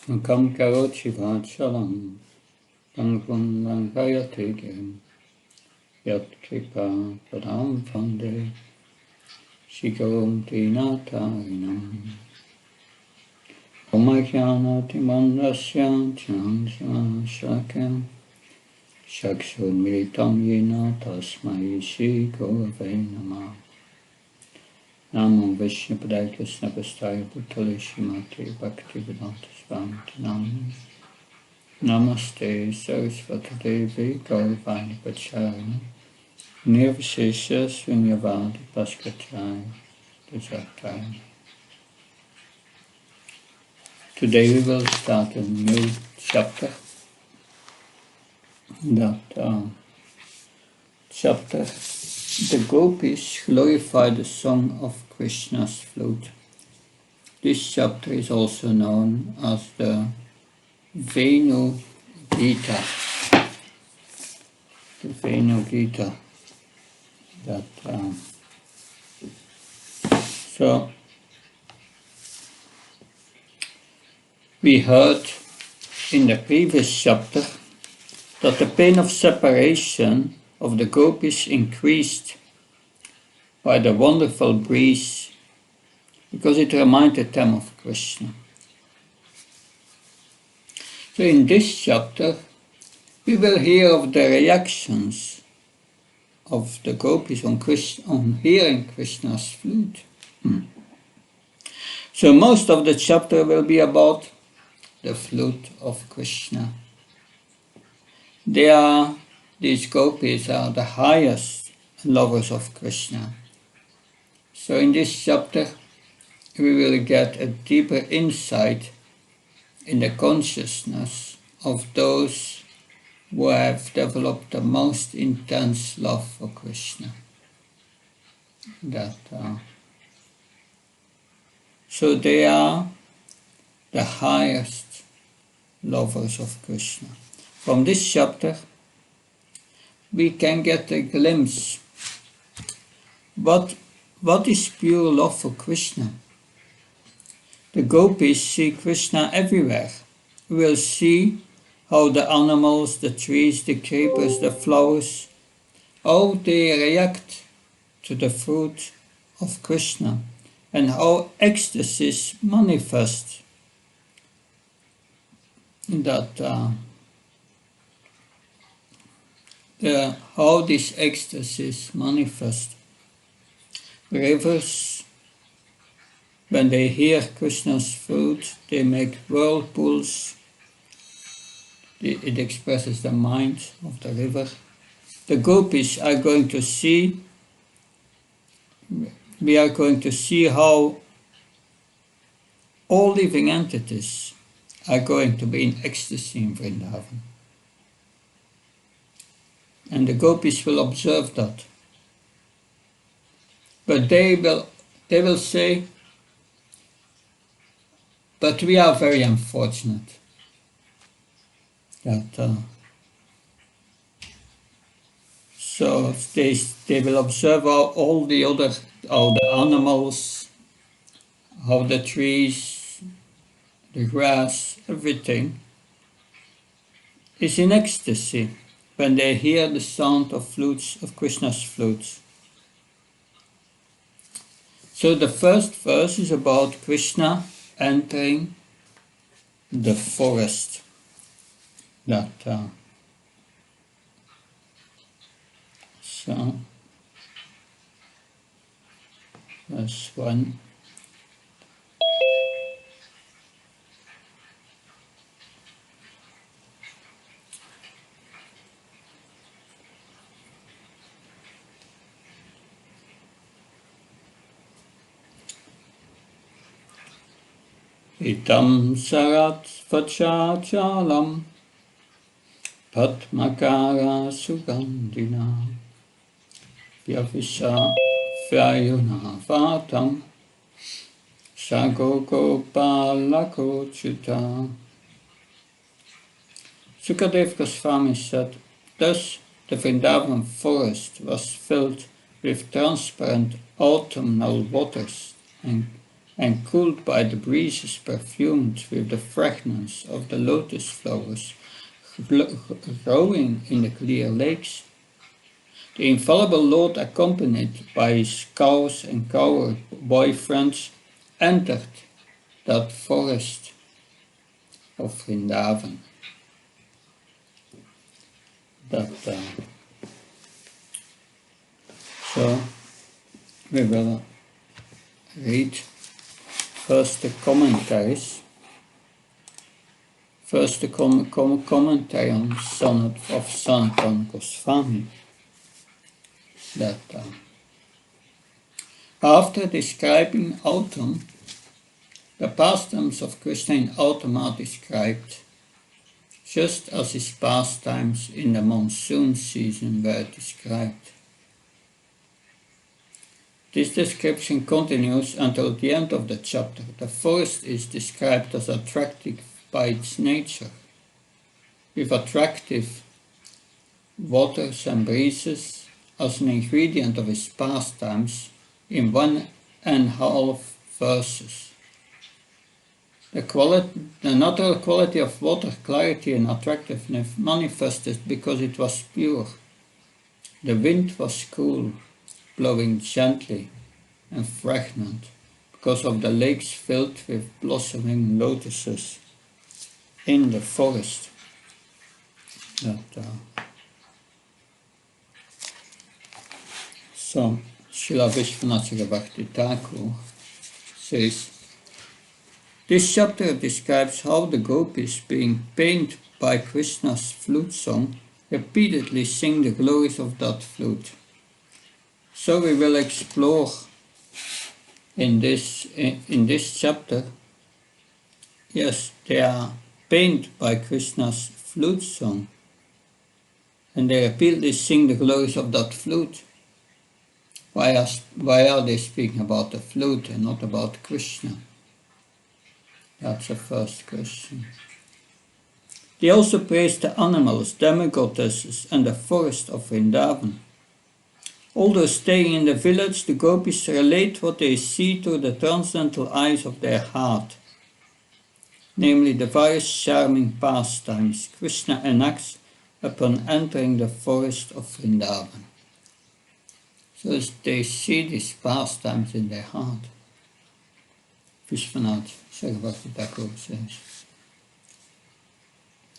Kam karoti vachalam, Tangpun Lankayate Gem, Yat Kripa Padam Pande, Shikarum Tinatarinam. Omakyana Timandasya Chansha Shakam, Shakshur Militam Yena Tasmai Shri Gurave Namah. Namo Vishnu Padaya Krishna Pastaya Bhutale Srimati Bhaktivedanta Swami Namo. Namaste Saraswati Devi Gauravani Pacharana Nirvishesha Shunyavadi Paskachaya Dejataya. Today we will start a new chapter. That chapter, the Gopis glorify the song of Krishna's flute. This chapter is also known as the Vihe-Bhaktivedanta. The Vihe-Bhaktivedanta. So we heard in the previous chapter that the pain of separation of the Gopis increased by the wonderful breeze because it reminded them of Krishna. So in this chapter we will hear of the reactions of the Gopis on hearing Krishna's flute. So most of the chapter will be about the flute of Krishna. These Gopis are the highest lovers of Krishna. So in this chapter we will get a deeper insight in the consciousness of those who have developed the most intense love for Krishna. So they are the highest lovers of Krishna. From this chapter we can get a glimpse what is pure love for Krishna. The Gopis see Krishna everywhere. We will see how the animals, the trees, the creepers, the flowers, how they react to the fruit of Krishna and how ecstasies manifest. How these ecstasies manifest. Rivers, when they hear Krishna's flute, they make whirlpools. It expresses the mind of the river. The Gopis are going to see, we are going to see how all living entities are going to be in ecstasy in Vrindavan. And the Gopis will observe that. But they will say, but we are very unfortunate that so they will observe all the animals, how the trees, the grass, everything is in ecstasy when they hear the sound of flutes, of Krishna's flutes. So the first verse is about Krishna entering the forest. So verse 1. Itam sarat vachachalam Padmakara sugandhina Vyavisa vyayuna vatam Sagogopalakochuta. Sukadev Goswami said, thus the Vrindavan forest was filled with transparent autumnal waters and and cooled by the breezes perfumed with the fragrance of the lotus flowers growing in the clear lakes. The infallible Lord, accompanied by his cows and cow boyfriends, entered that forest of Vrindavan. So we will read first the commentaries. First the commentary on Sonnet of Sanatana Goswami. After describing autumn, the pastimes of Krishna in autumn are described, just as his pastimes in the monsoon season were described. This description continues until the end of the chapter. The forest is described as attractive by its nature, with attractive waters and breezes as an ingredient of his pastimes in 1.5 verses. The natural quality of water, clarity and attractiveness manifested because it was pure. The wind was cool, blowing gently and fragrant because of the lakes filled with blossoming lotuses in the forest. So, Srila Vishwanath Bhakti Thakur says, this chapter describes how the gopis, being pained by Krishna's flute song, repeatedly sing the glories of that flute. So we will explore in this chapter. Yes, they are pained by Krishna's flute song, and they repeatedly sing the glories of that flute. Why are they speaking about the flute and not about Krishna? That's the first question. They also praise the animals, demigoddesses, and the forest of Vrindavan. Although staying in the village, the gopis relate what they see through the transcendental eyes of their heart, namely the various charming pastimes Krishna enacts upon entering the forest of Vrindavan. So they see these pastimes in their heart. Vishwanath Sarvati Thakur says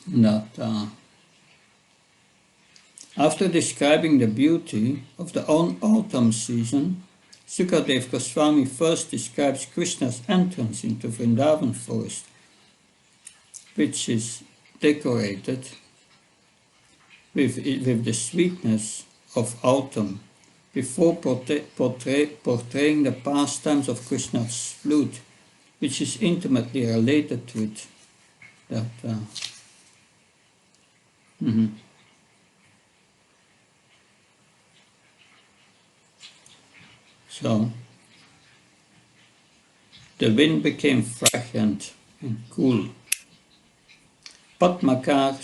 that after describing the beauty of the autumn season, Sukadev Goswami first describes Krishna's entrance into Vrindavan forest, which is decorated with the sweetness of autumn, before portraying the pastimes of Krishna's flute, which is intimately related to it. So, the wind became fragrant and cool. Padmakar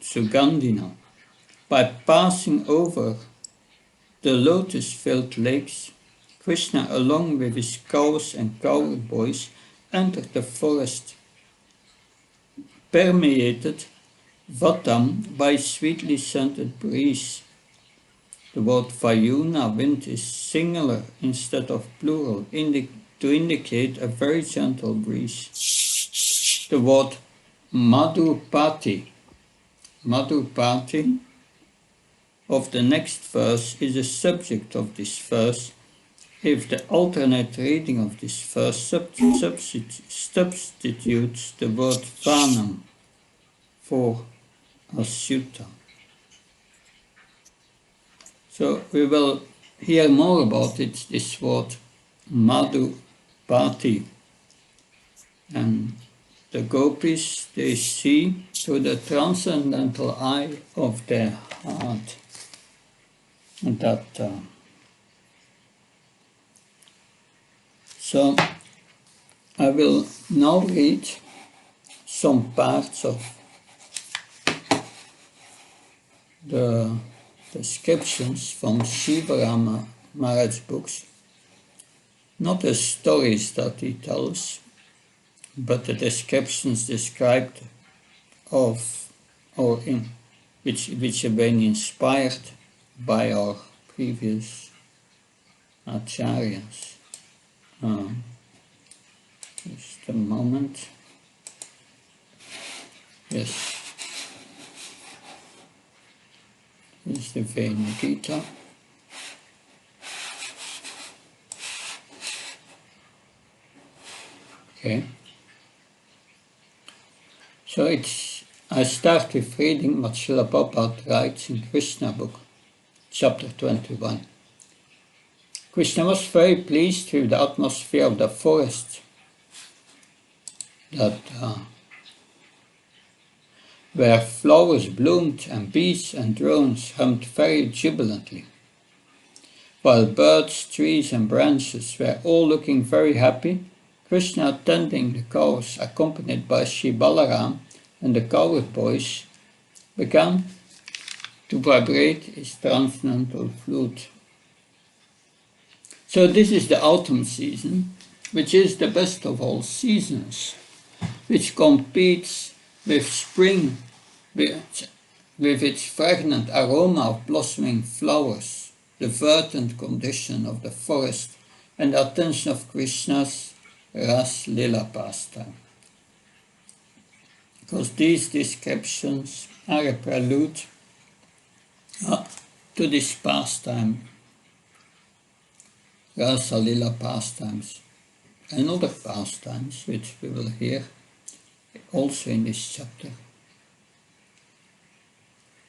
Sugandhina. By passing over the lotus-filled lakes, Krishna, along with his cows and cowboys, entered the forest, permeated Vatam by sweetly scented breeze. The word Vayuna, wind, is singular instead of plural, to indicate a very gentle breeze. The word Madhupati of the next verse is the subject of this verse, if the alternate reading of this verse substitutes the word Vanam for Asyuta. So we will hear more about it, this word Madhupati. And the gopis, they see through the transcendental eye of their heart. And so I will now read some parts of the descriptions from Shivarama Maharaj's books not the stories that he tells, but the descriptions described of, or in, which have been inspired by our previous acharyas. Just a moment. Yes. This is the Vihe-Gita. Okay. So I start with reading what Srila Prabhupada writes in Krishna book, chapter 21. Krishna was very pleased with the atmosphere of the forest, that where flowers bloomed and bees and drones hummed very jubilantly, while birds, trees and branches were all looking very happy. Krishna, tending the cows, accompanied by Sri Balaram and the cowherd boys, began to vibrate his transcendental flute. So this is the autumn season, which is the best of all seasons, which competes with spring with its fragrant aroma of blossoming flowers, the verdant condition of the forest, and the attention of Krishna's Ras Lila pastime. Because these descriptions are a prelude to this pastime, Rasa Lila pastimes, and other pastimes which we will hear also in this chapter.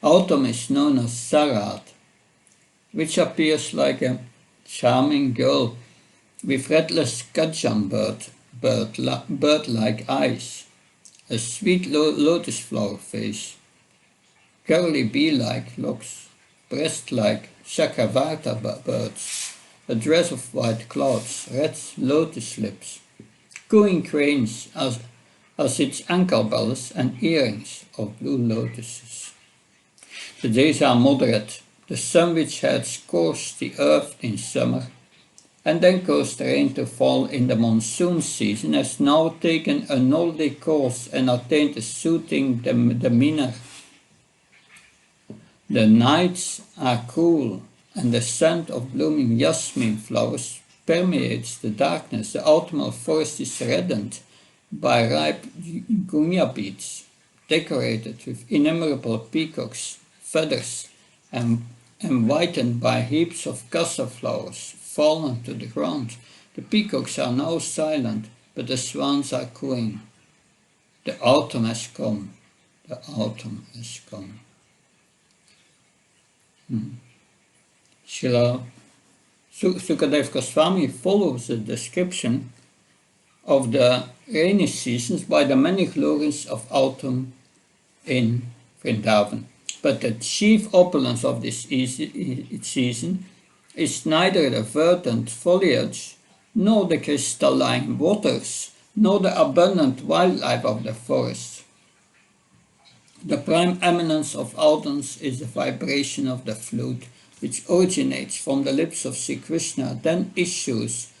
Autumn is known as Sarat, which appears like a charming girl with redless Kajam bird-like eyes, a sweet lotus flower face, curly bee-like locks, breast-like Chakravarta birds, a dress of white clouds, red lotus lips, cooing cranes as its ankle bells, and earrings of blue lotuses. The days are moderate. The sun, which had scorched the earth in summer and then caused rain to fall in the monsoon season, has now taken a northerly course and attained a soothing demeanor. The nights are cool, and the scent of blooming jasmine flowers permeates the darkness. The autumnal forest is reddened by ripe gunya beads, decorated with innumerable peacocks' feathers, and whitened by heaps of casa flowers fallen to the ground. The peacocks are now silent, but the swans are cooing. The autumn has come. The autumn has come. Srila Sukadeva Goswami follows the description of the rainy seasons by the many glories of autumn in Vrindavan. But the chief opulence of this season is neither the verdant foliage, nor the crystalline waters, nor the abundant wildlife of the forest. The prime eminence of autumn is the vibration of the flute, which originates from the lips of Sri Krishna, then issues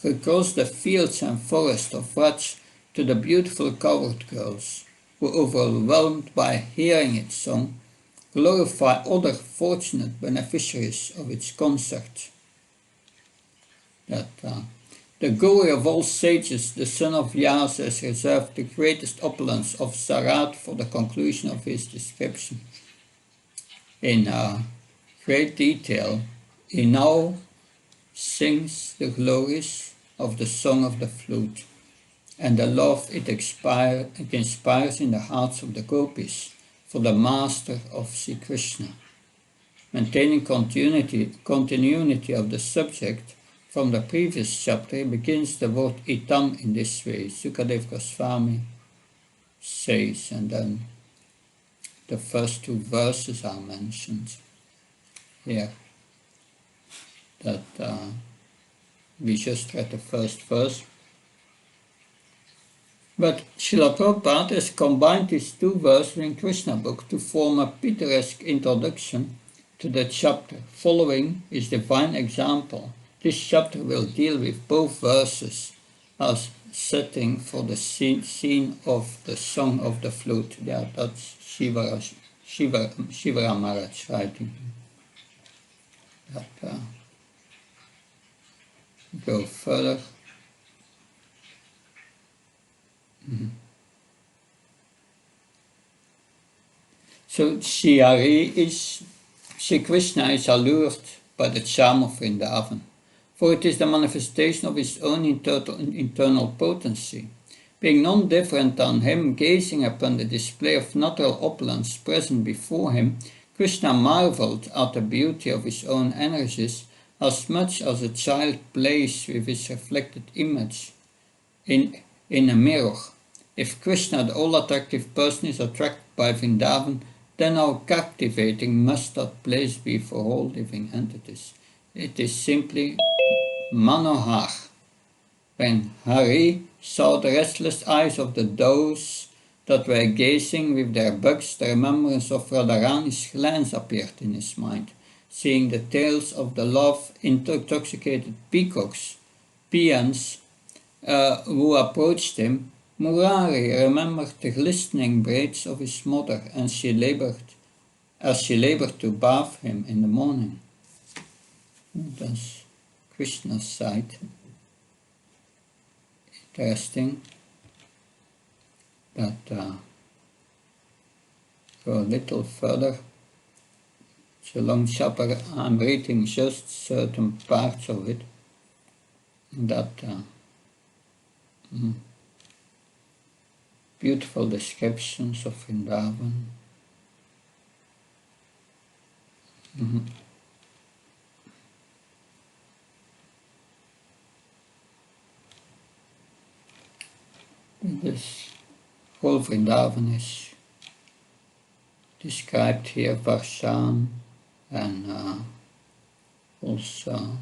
across the fields and forests of Vraj to the beautiful cowherd girls, who, overwhelmed by hearing its song, glorify other fortunate beneficiaries of its concert. The Guru of all sages, the son of Vyasa, has reserved the greatest opulence of Sarat for the conclusion of his description. In great detail, he now sings the glories of the song of the flute and the love it inspires in the hearts of the gopis for the master of Sri Krishna. Maintaining continuity of the subject from the previous chapter, he begins the word itam in this way. Sukadeva Goswami says, and then the first two verses are mentioned here. That we just read the first verse. But Srila Prabhupada has combined these two verses in Krishna book to form a picturesque introduction to the chapter. Following his divine example this chapter will deal with both verses as setting for the scene of the Song of the Flute. Yeah, that's Shivara Maharaj writing. That, go further. So Shri Krishna is allured by the charm of Vrindavan, for it is the manifestation of his own internal potency. Being non-different than him, gazing upon the display of natural opulence present before him, Krishna marveled at the beauty of his own energies as much as a child plays with his reflected image in a mirror. If Krishna, the all-attractive person, is attracted by Vrindavan, then how captivating must that place be for all living entities. It is simply Manohar. When Hari saw the restless eyes of those that were gazing with their bugs, the remembrance of Radharani's glance appeared in his mind. Seeing the tails of the love-intoxicated peacocks, peons, who approached him, Murari remembered the glistening braids of his mother, and as she labored to bathe him in the morning. That's Krishna's side. Interesting that go a little further. It's a long chapter. I'm reading just certain parts of it. That beautiful descriptions of Vrindavan. This whole Vrindavan is described here, Varshan, and also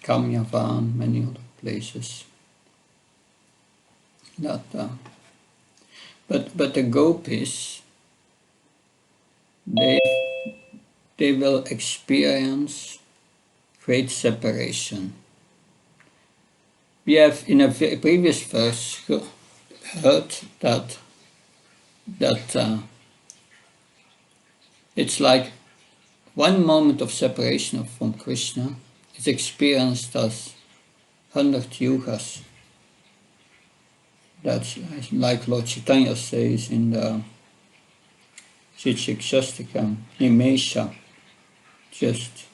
Kamyavan, many other places. That, but the gopis, they will experience great separation. We have in a previous verse heard that it's like one moment of separation from Krishna is experienced as 100 yugas. That's like Lord Chaitanya says in the Shikshastikam, Nimesha, just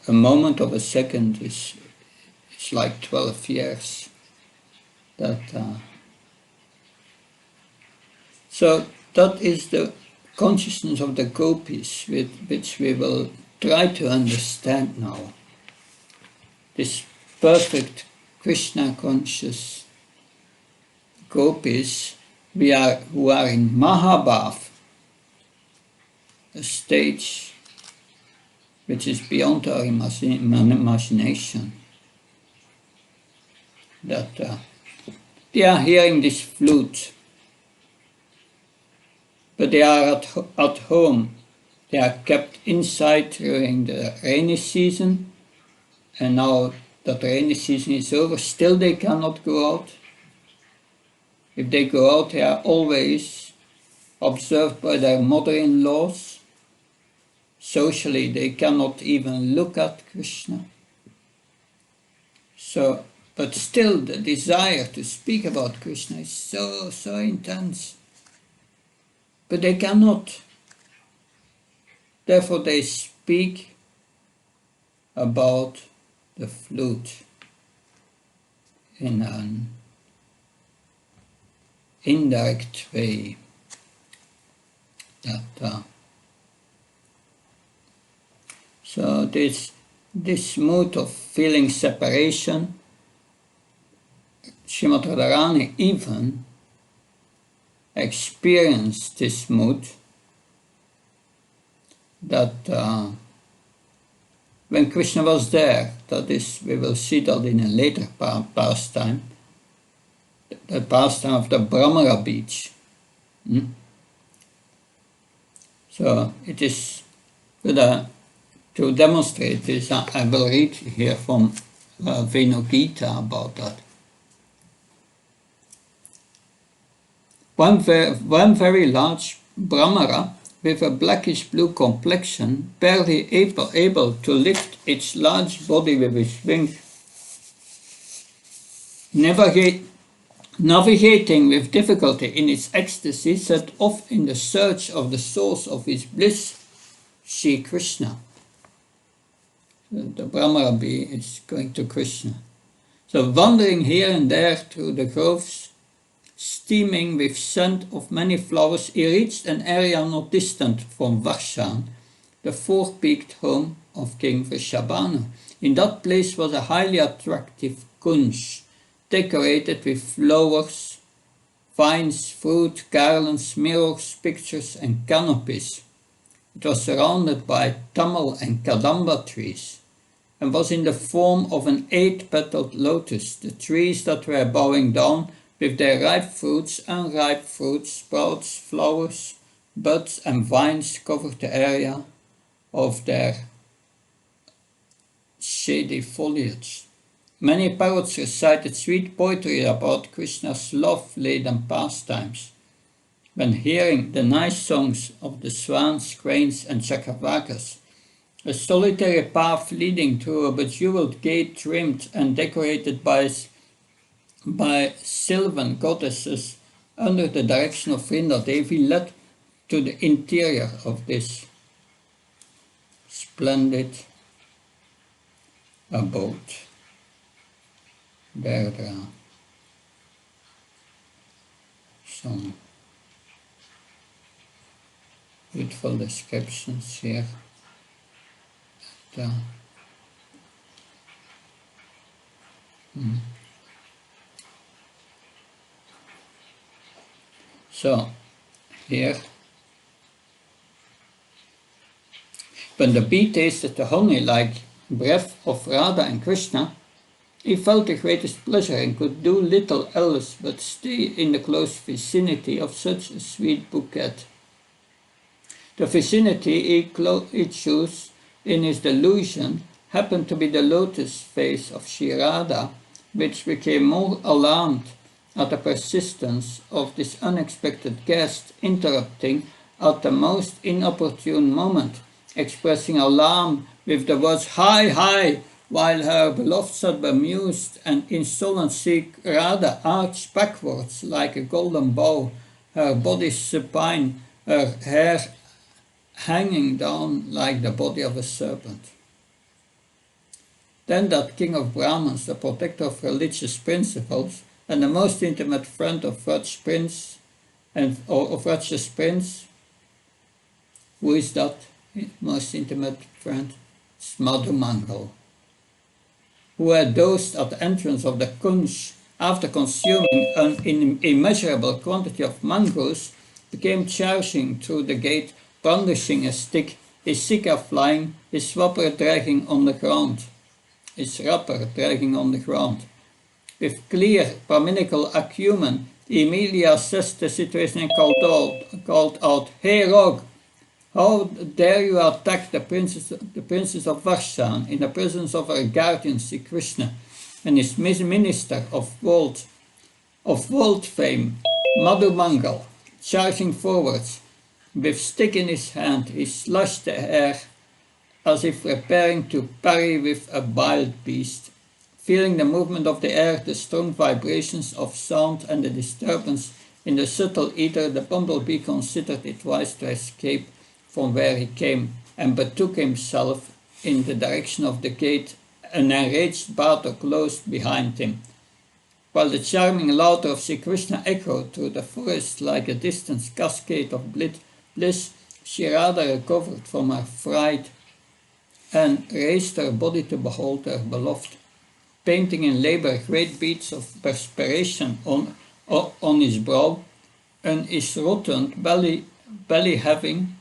a moment of a second is like 12 years. So that is the consciousness of the gopis, which we will try to understand now. This perfect Krishna conscious gopis who are in Mahabhav, a stage which is beyond our imagination. That they are hearing this flute, but they are at home. They are kept inside during the rainy season, and now that the rainy season is over, still they cannot go out. If they go out, they are always observed by their mother-in-laws. Socially, they cannot even look at Krishna. So, but still the desire to speak about Krishna is so intense. But they cannot. Therefore they speak about the flute in an indirect way. So this mood of feeling separation, Srimati Radharani even experienced this mood that when Krishna was there, that is, we will see that in a later pastime, the pastime of the Brahmara beach. So it is to demonstrate this, I will read here from Venugita about that. One very large Brahmara with a blackish-blue complexion, barely able to lift its large body with its wings, navigating with difficulty in its ecstasy, set off in the search of the source of his bliss, Sri Krishna. The Brahmara bee is going to Krishna. So wandering here and there through the groves, steaming with scent of many flowers, he reached an area not distant from Varshan, the four-peaked home of King Vrishabhanu. In that place was a highly attractive kunj, decorated with flowers, vines, fruit, garlands, mirrors, pictures, and canopies. It was surrounded by Tamil and Kadamba trees, and was in the form of an 8-petaled lotus, the trees that were bowing down with their ripe fruits, unripe fruits, sprouts, flowers, buds, and vines covered the area of their shady foliage. Many poets recited sweet poetry about Krishna's love-laden pastimes. When hearing the nice songs of the swans, cranes, and chakavakas, a solitary path leading to a bejeweled gate trimmed and decorated by sylvan goddesses under the direction of Vrinda Devi led to the interior of this splendid abode. There are some beautiful descriptions here. So, here, when the bee tasted the honey like breath of Radha and Krishna, he felt the greatest pleasure and could do little else but stay in the close vicinity of such a sweet bouquet. The vicinity he chose in his delusion happened to be the lotus face of Sri Radha, which became more alarmed at the persistence of this unexpected guest, interrupting at the most inopportune moment, expressing alarm with the words "Hi, hi," while her beloved sat bemused and insolent. Sri Radha arched backwards like a golden bow, her body supine, her hair hanging down like the body of a serpent. Then that king of Brahmins, the protector of religious principles, and the most intimate friend of Vraj's prince, of Vraj's prince, who is that most intimate friend? It's Madhumangal, who had dozed at the entrance of the kunj after consuming an immeasurable quantity of mangoes, became charging through the gate, brandishing a stick, his sikha flying, his wrapper dragging on the ground. With clear Brahminical acumen, he immediately assessed the situation and called out, "Hey Rogue, how dare you attack the princess of Varshan in the presence of her guardian Sri Krishna and his minister of world fame, Madhumangal?" Charging forwards, with stick in his hand, he slashed the air as if preparing to parry with a wild beast. Feeling the movement of the air, the strong vibrations of sound, and the disturbance in the subtle ether, the bumblebee considered it wise to escape from where he came, and betook himself in the direction of the gate. An enraged Bhatta closed behind him, while the charming laughter of Sri Krishna echoed through the forest like a distant cascade of bliss. Sri Radha recovered from her fright and raised her body to behold her beloved, painting in labor great beads of perspiration on his brow and his rotund belly heaving.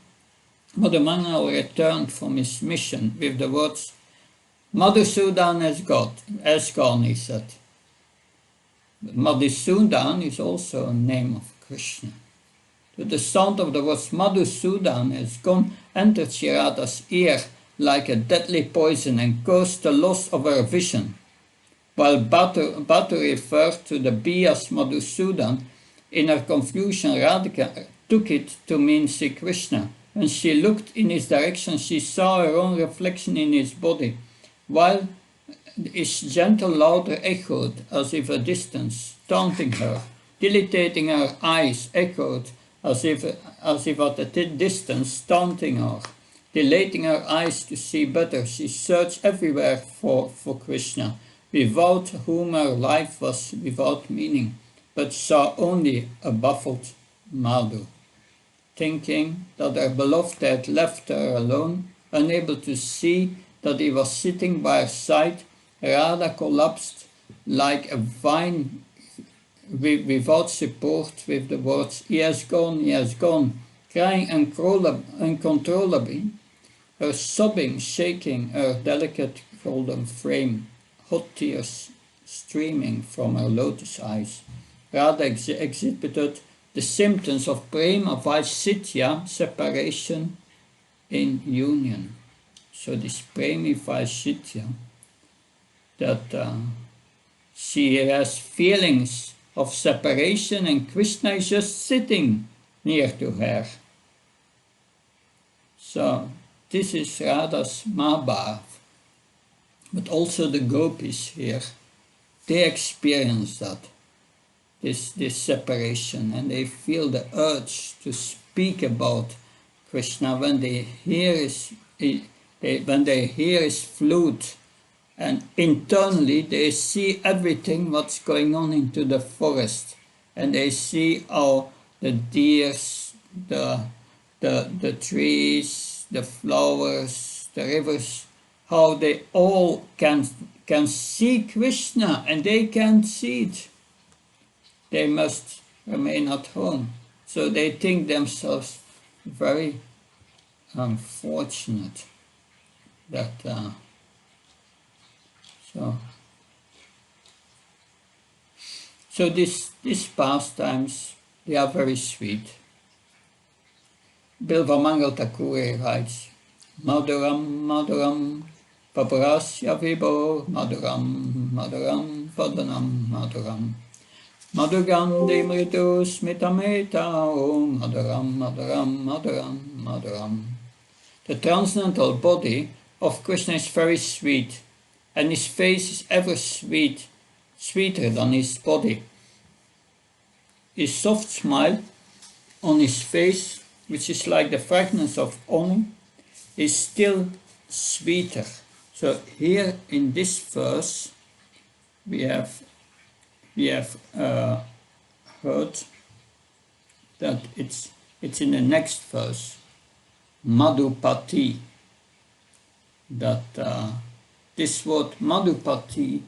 Madhumangal returned from his mission with the words, "Madhusudan has gone," he said. But Madhusudan is also a name of Krishna. The sound of the words Madhusudan has gone, entered Sri Radha's ear like a deadly poison and caused the loss of her vision. While Bhattu referred to the bee as Madhusudan, in her confusion Radhika took it to mean Sri Krishna. When she looked in his direction, she saw her own reflection in his body, while his gentle laughter echoed as if a distance, taunting her. Dilating her eyes echoed as if at a distance, taunting her. Dilating her eyes to see better, she searched everywhere for Krishna, without whom her life was without meaning, but saw only a baffled Madhu. Thinking that her beloved had left her alone, unable to see that he was sitting by her side, Radha collapsed like a vine without support with the words, he has gone, crying uncontrollably, her sobbing shaking her delicate golden frame, hot tears streaming from her lotus eyes. Radha exhibited the symptoms of prema vaishitya, separation in union. So this prema vaishitya, that she has feelings of separation and Krishna is just sitting near to her. So this is Radha's Mahabhav. But also the gopis here, they experience that, this separation, and they feel the urge to speak about Krishna when they hear his flute, and internally they see everything what's going on into the forest, and they see how the deers, the trees, the flowers, the rivers, how they all can see Krishna and they can't see it. They must remain at home. So they think themselves very unfortunate that so these pastimes, they are very sweet. Bilvamangal Thakur writes, Madhuram, Madhuram, Paparasya Vibho, Madhuram, Madhuram, Vadanam, Madhuram. Madhugandhi Mritu Smitameta, Om Madhuram, Madhuram, Madhuram, Madhuram. The transcendental body of Krishna is very sweet, and his face is ever sweeter than his body. His soft smile on his face, which is like the fragrance of honey, is still sweeter. So here in this verse we have heard that it's in the next verse, Madhupati, that this word Madhupati,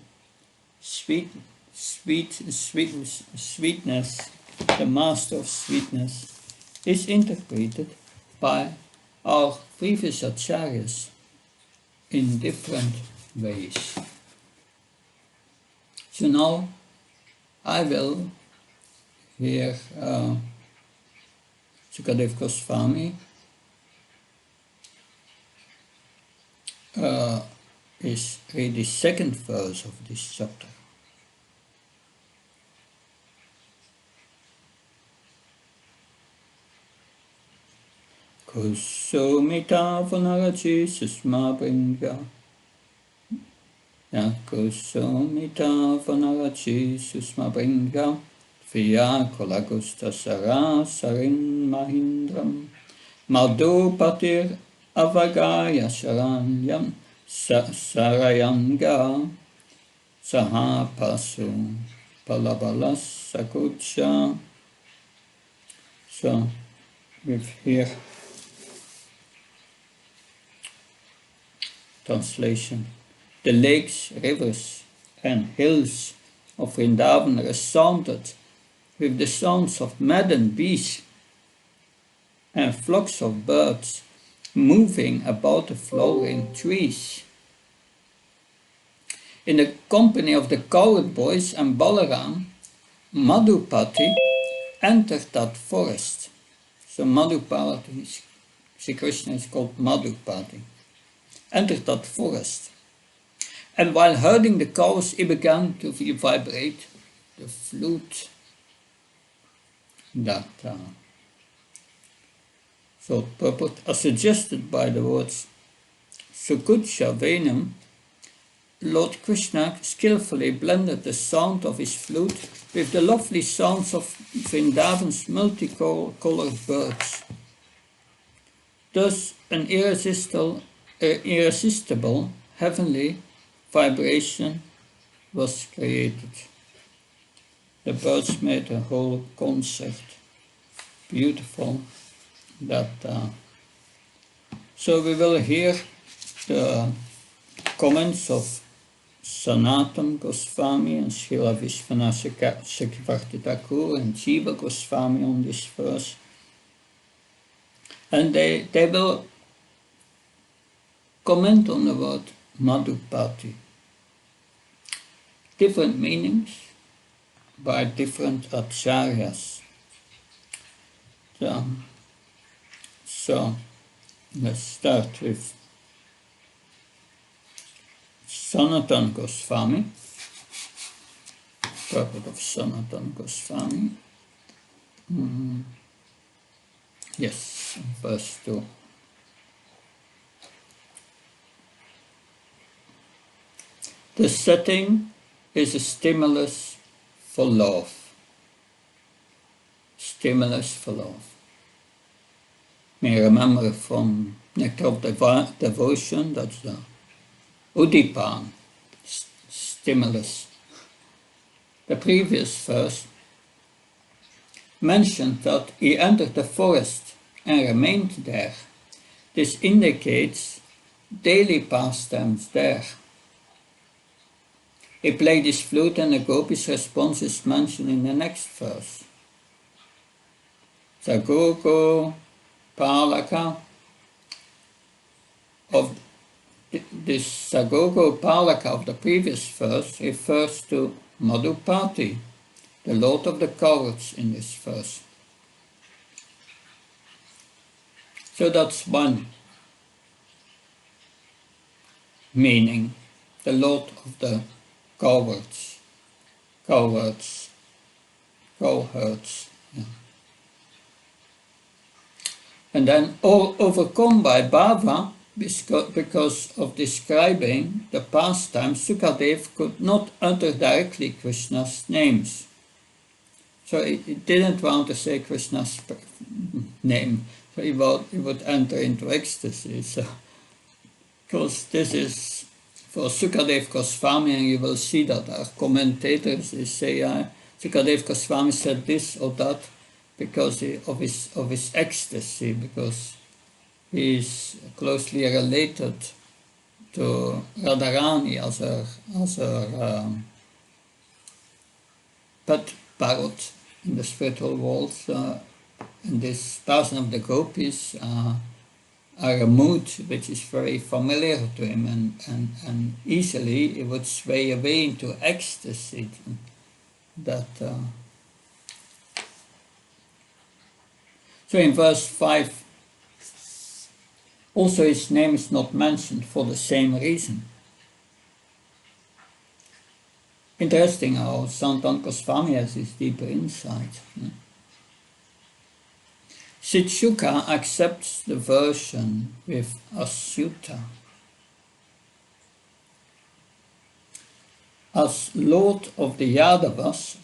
sweetness, the master of sweetness, is interpreted by our previous acharyas in different ways. So now I will hear Sukadev Goswami is read the second verse of this chapter. Kusumita vanarachi susma bringa. Kusumita vanarachi susma bringa. Via kolagusta sara sarin mahindram. Madhupatir avagaya saranyam sarayanga. Sahapasu palabalas sakucha. So we've here translation. The lakes, rivers and hills of Vrindavan resounded with the sounds of maddened bees and flocks of birds moving about the flowering trees. In the company of the cowherd boys and Balaram, Madhupati entered that forest So Madhupati, Sri Krishna is called Madhupati, entered that forest. And while herding the cows, he began to vibrate the flute that so purport as suggested by the words Sukutsha Venam. Lord Krishna skillfully blended the sound of his flute with the lovely sounds of Vrindavan's multicolored birds. Thus an irresistible heavenly vibration was created. The birds made a whole concert beautiful. So we will hear the comments of Sanatana Goswami and Srila Vishwanath Chakravarti Thakur and Jiva Goswami on this verse. And they will comment on the word Madhupati. Different meanings by different acharyas. So let's start with Sanatana Goswami, purport of Sanatana Goswami. Yes, verse 2. The setting is a stimulus for love. Stimulus for love. May remember from Nectar of Devotion, that's the Udipan, stimulus. The previous verse mentioned that he entered the forest and remained there. This indicates daily pastimes there. He played his flute and the gopis' response is mentioned in the next verse. Sagogo Palaka of this Sagogo Palaka of the previous verse refers to Madhupati, the Lord of the cowards in this verse. So that's one meaning, the Lord of the cowards, cowherds. Yeah. And then all overcome by bhava, because of describing the pastime, Sukadev could not utter directly Krishna's names. So he didn't want to say Krishna's name, so he would enter into ecstasy. So, because this is for Sukadev Goswami, and you will see that our commentators they say Sukadev Goswami said this or that because of his ecstasy, because he is closely related to Radharani as her pet parrot in the spiritual world. And this person of the gopis are a mood which is very familiar to him, and easily he would sway away into ecstasy. So in verse 5, also his name is not mentioned for the same reason. Interesting how Sanatana Goswami has this deeper insight. Sitshuka accepts the version with Asyuta. As Lord of the Yadavas,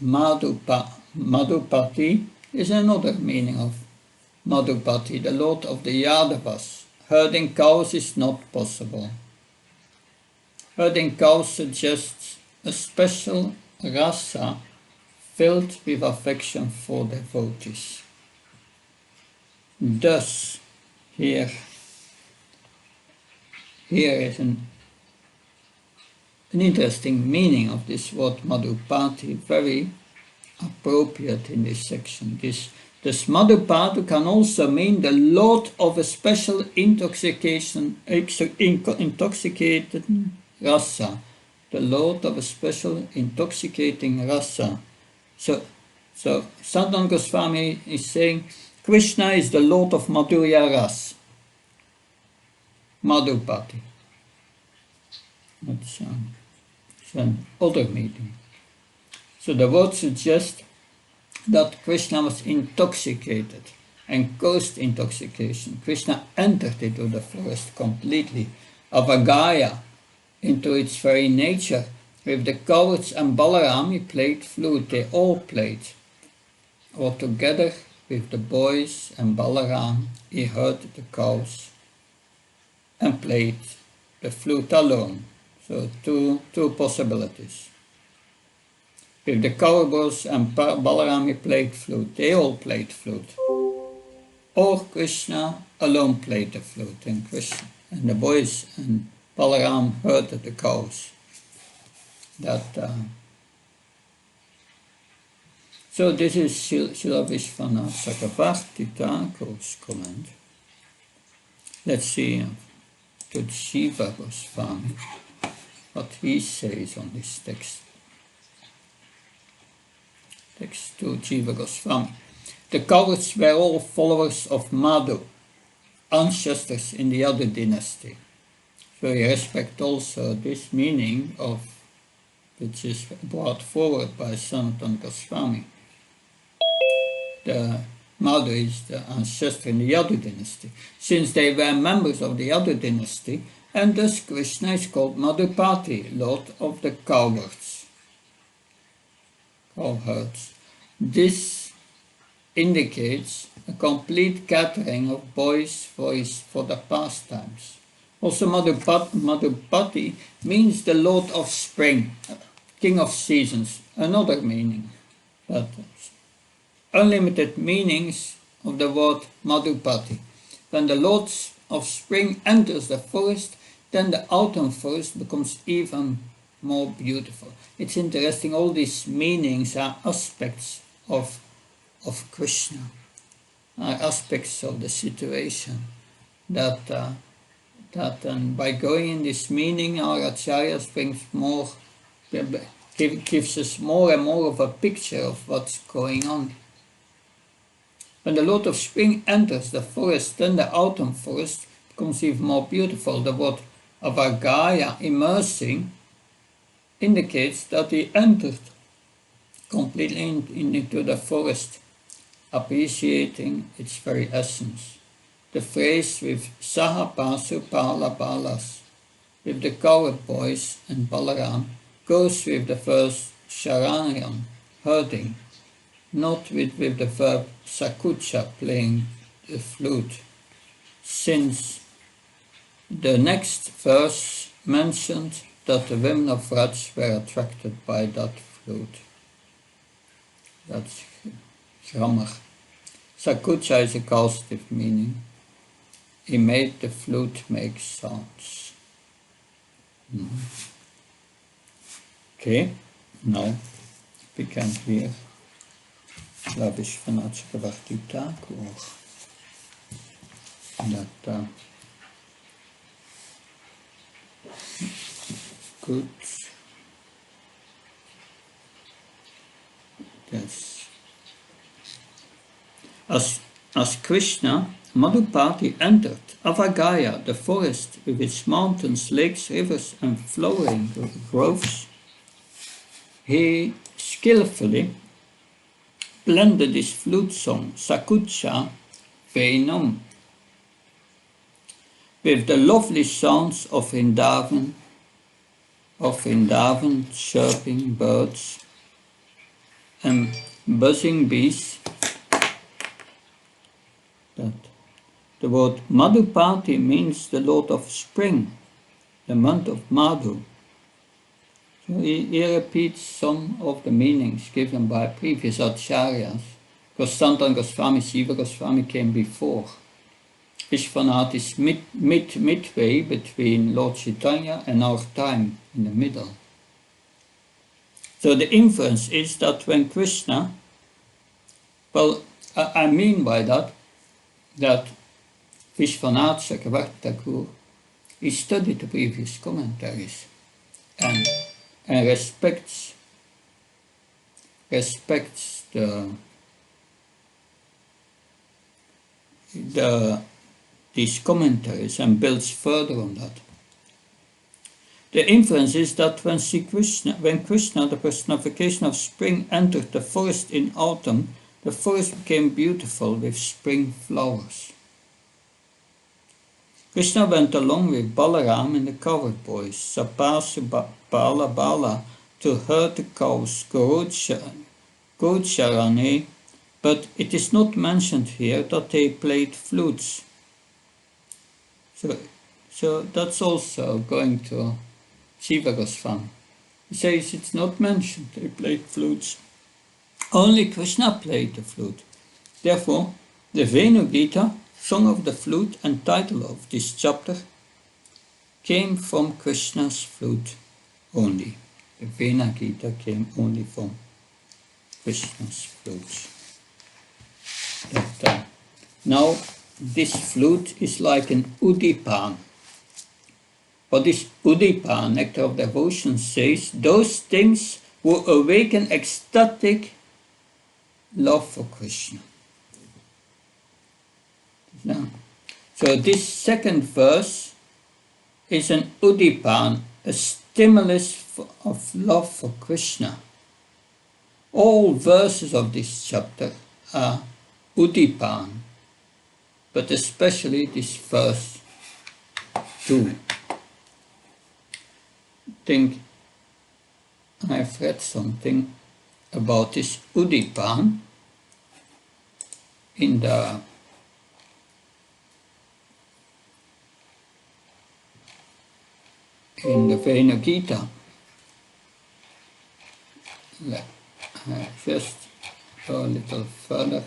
Madhupati is another meaning of Madhupati, the Lord of the Yadavas. Herding cows is not possible. Herding cows suggests a special rasa filled with affection for devotees. Thus, here is an interesting meaning of this word Madhupati, very appropriate in this section. This Madhupati can also mean the Lord of a special intoxicated rasa, the Lord of a special intoxicating rasa. So Sanatana Goswami is saying Krishna is the Lord of Madhurya Ras, Madhupati. That's another meaning. So the word suggests that Krishna was intoxicated and caused intoxication. Krishna entered into the forest completely, Avagaya, into its very nature. With the cowards and Balaram he played flute, they all played. All together with the boys and Balaram he herded the cows and played the flute alone. So two possibilities. With the cowboys and Balaram he played flute, they all played flute. Or Krishna alone played the flute, and Krishna and the boys and Balaram herded the cows. So this is Srila Vishwanath Chakravarti Thakur's comment. Let's see to Jiva Goswami what he says on this text. Text to Jiva Goswami. The cowards were all followers of Madhu, ancestors in the Yadu dynasty. So we respect also this meaning of, which is brought forward by Sanatana Goswami. The Madhu is the ancestor in the Yadu dynasty, since they were members of the Yadu dynasty, and thus Krishna is called Madhupati, Lord of the cowherds. This indicates a complete gathering of boys for the pastimes. Also Madhupati means the Lord of Spring, King of Seasons, another meaning. But unlimited meanings of the word Madhupati. When the Lord of Spring enters the forest, then the autumn forest becomes even more beautiful. It's interesting, all these meanings are aspects of Krishna, are aspects of the situation that by going in this meaning, our acharyas gives us more and more of a picture of what's going on. When the Lord of Spring enters the forest, then the autumn forest becomes even more beautiful. The word avagaya, immersing, indicates that he entered completely into the forest, appreciating its very essence. The phrase with Sahapasu Palabalas, with the cowherd boys and Balaram, goes with the verse Sharanyan, herding, not with the verb Sakucha, playing the flute, since the next verse mentioned that the women of Vraj were attracted by that flute. That's grammar. Sakucha is a causative meaning. He made the flute make sounds. Okay, now we can hear Vishwanath Chakravarti Thakur. That good. Yes. As Krishna, Madhupati entered Avagaya, the forest with its mountains, lakes, rivers and flowering groves, he skillfully blended his flute song, Sakucha Venam, with the lovely sounds of Vrindavan, chirping birds and buzzing bees. That the word Madhupati means the Lord of Spring, the month of Madhu. So he repeats some of the meanings given by previous acharyas, because Sanatana Goswami, Jiva Goswami came before. Vishwanath is midway between Lord Chaitanya and our time, in the middle. So the inference is that when Krishna, well, I mean by that Vishwanath Chakravarti Thakur, he studied the previous commentaries and respects these commentaries and builds further on that. The inference is that when Krishna, the personification of spring, entered the forest in autumn, the forest became beautiful with spring flowers. Krishna went along with Balaram and the cowherd boys, Sapasu Bala Bala, to herd the cows, Gocharane, but it is not mentioned here that they played flutes. So that's also going to Jiva Goswami. He says it's not mentioned they played flutes. Only Krishna played the flute. Therefore, the Venu Gita, Song of the Flute, and title of this chapter came from Krishna's flute only. The Venu Gita came only from Krishna's flute. Now, this flute is like an udipan. What this udipan, nectar of devotion, says, those things will awaken ecstatic love for Krishna. Now, so this second verse is an udipan, a stimulus of love for Krishna. All verses of this chapter are udipan, but especially this verse 2. I think I've read something about this udipan in the Venu Gita. Just go a little further.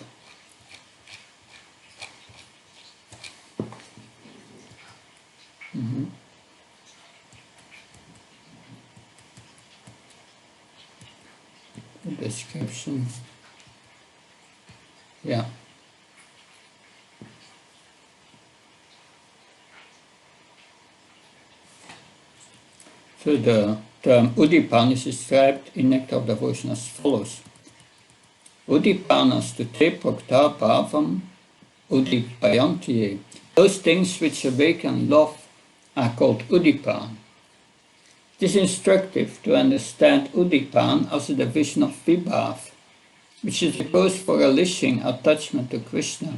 The description. Yeah. So the term udipan is described in Nectar of Devotion as follows. Udipanas tu te prokta bhavam udipayantiye. Those things which awaken love are called udipan. It is instructive to understand udipan as a division of vibhav, which is the cause for relishing attachment to Krishna.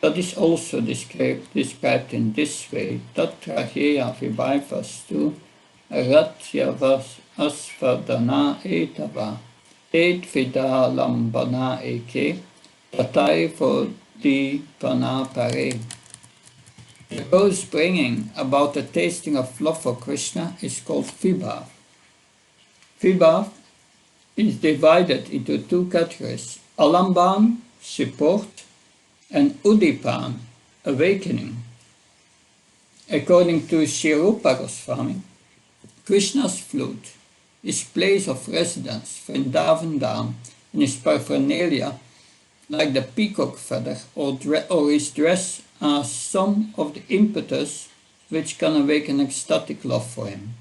That is also described in this way. Tatraheya vibhavastu ratyavas asvadana etava et vidalambana eke tatai vodipana pare. The cause bringing about the tasting of love for Krishna is called vibhav. Vibhav is divided into two categories: alamban, support, and udipan, awakening. According to Sri Rupa Goswami, Krishna's flute, his place of residence, Vrindavan Dham, and his paraphernalia, like the peacock feather or his dress, are some of the impetus which can awaken ecstatic love for him.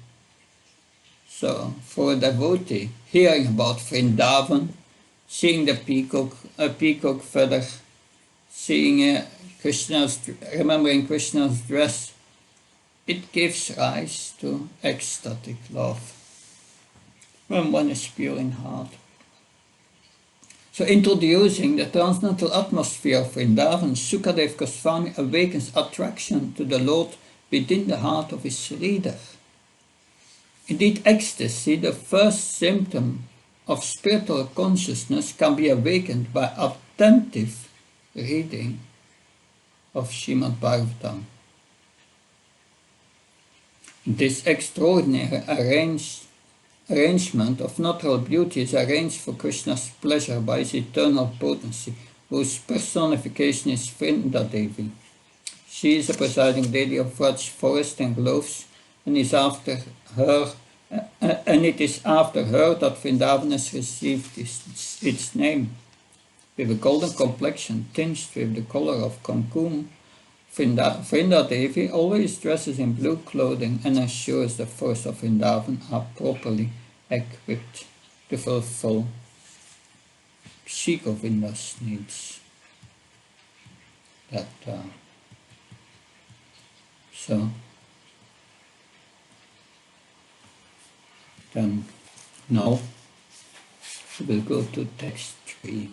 So, for a devotee, hearing about Vrindavan, seeing the peacock feather, seeing remembering Krishna's dress, it gives rise to ecstatic love when one is pure in heart. So introducing the transcendental atmosphere of Vrindavan, Sukadeva Goswami awakens attraction to the Lord within the heart of his reader. Indeed, ecstasy, the first symptom of spiritual consciousness, can be awakened by attentive reading of Srimad Bhagavatam. This extraordinary arrangement of natural beauty is arranged for Krishna's pleasure by his eternal potency, whose personification is Vrindadevi. She is the presiding lady of Vraj forest and groves, and it is after her that Vrindavan has received its name. With a golden complexion tinged with the color of kumkum, Vrindadevi always dresses in blue clothing and ensures the forests of Vrindavan are properly equipped to fulfill Shri Govinda's needs. That so then now we will go to text 3.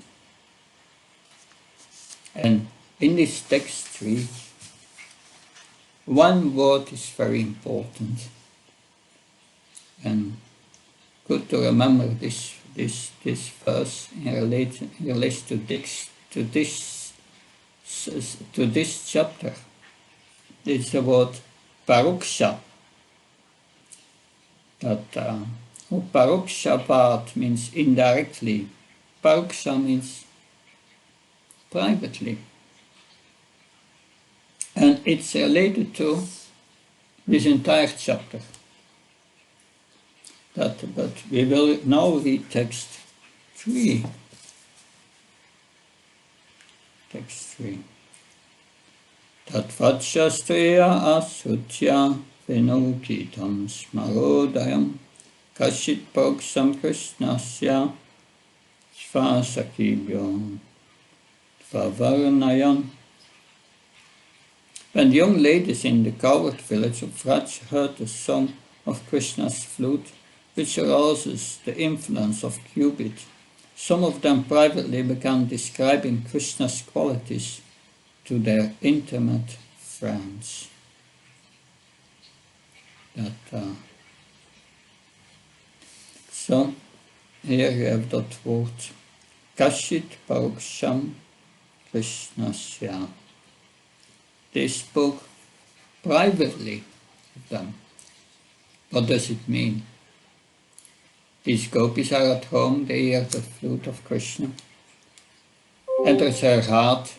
And in this text 3, one word is very important, and good to remember this verse in relation to this chapter. This is the word paroksha. That paroksha means indirectly. Paroksha means privately. And it's related to this entire chapter. But we will now read text 3. Text 3. Tatvachastreya asutya venokitam smarodayam kashit paroksam krishnasya svasakibhyam tvavarnayam. When the young ladies in the coward village of Vraj heard the song of Krishna's flute, which arouses the influence of Cupid, some of them privately began describing Krishna's qualities to their intimate friends. So, here you have that word, Kashit Paroksham Krishnasya. They spoke privately of them. What does it mean? These gopis are at home, they hear the flute of Krishna, enters her heart,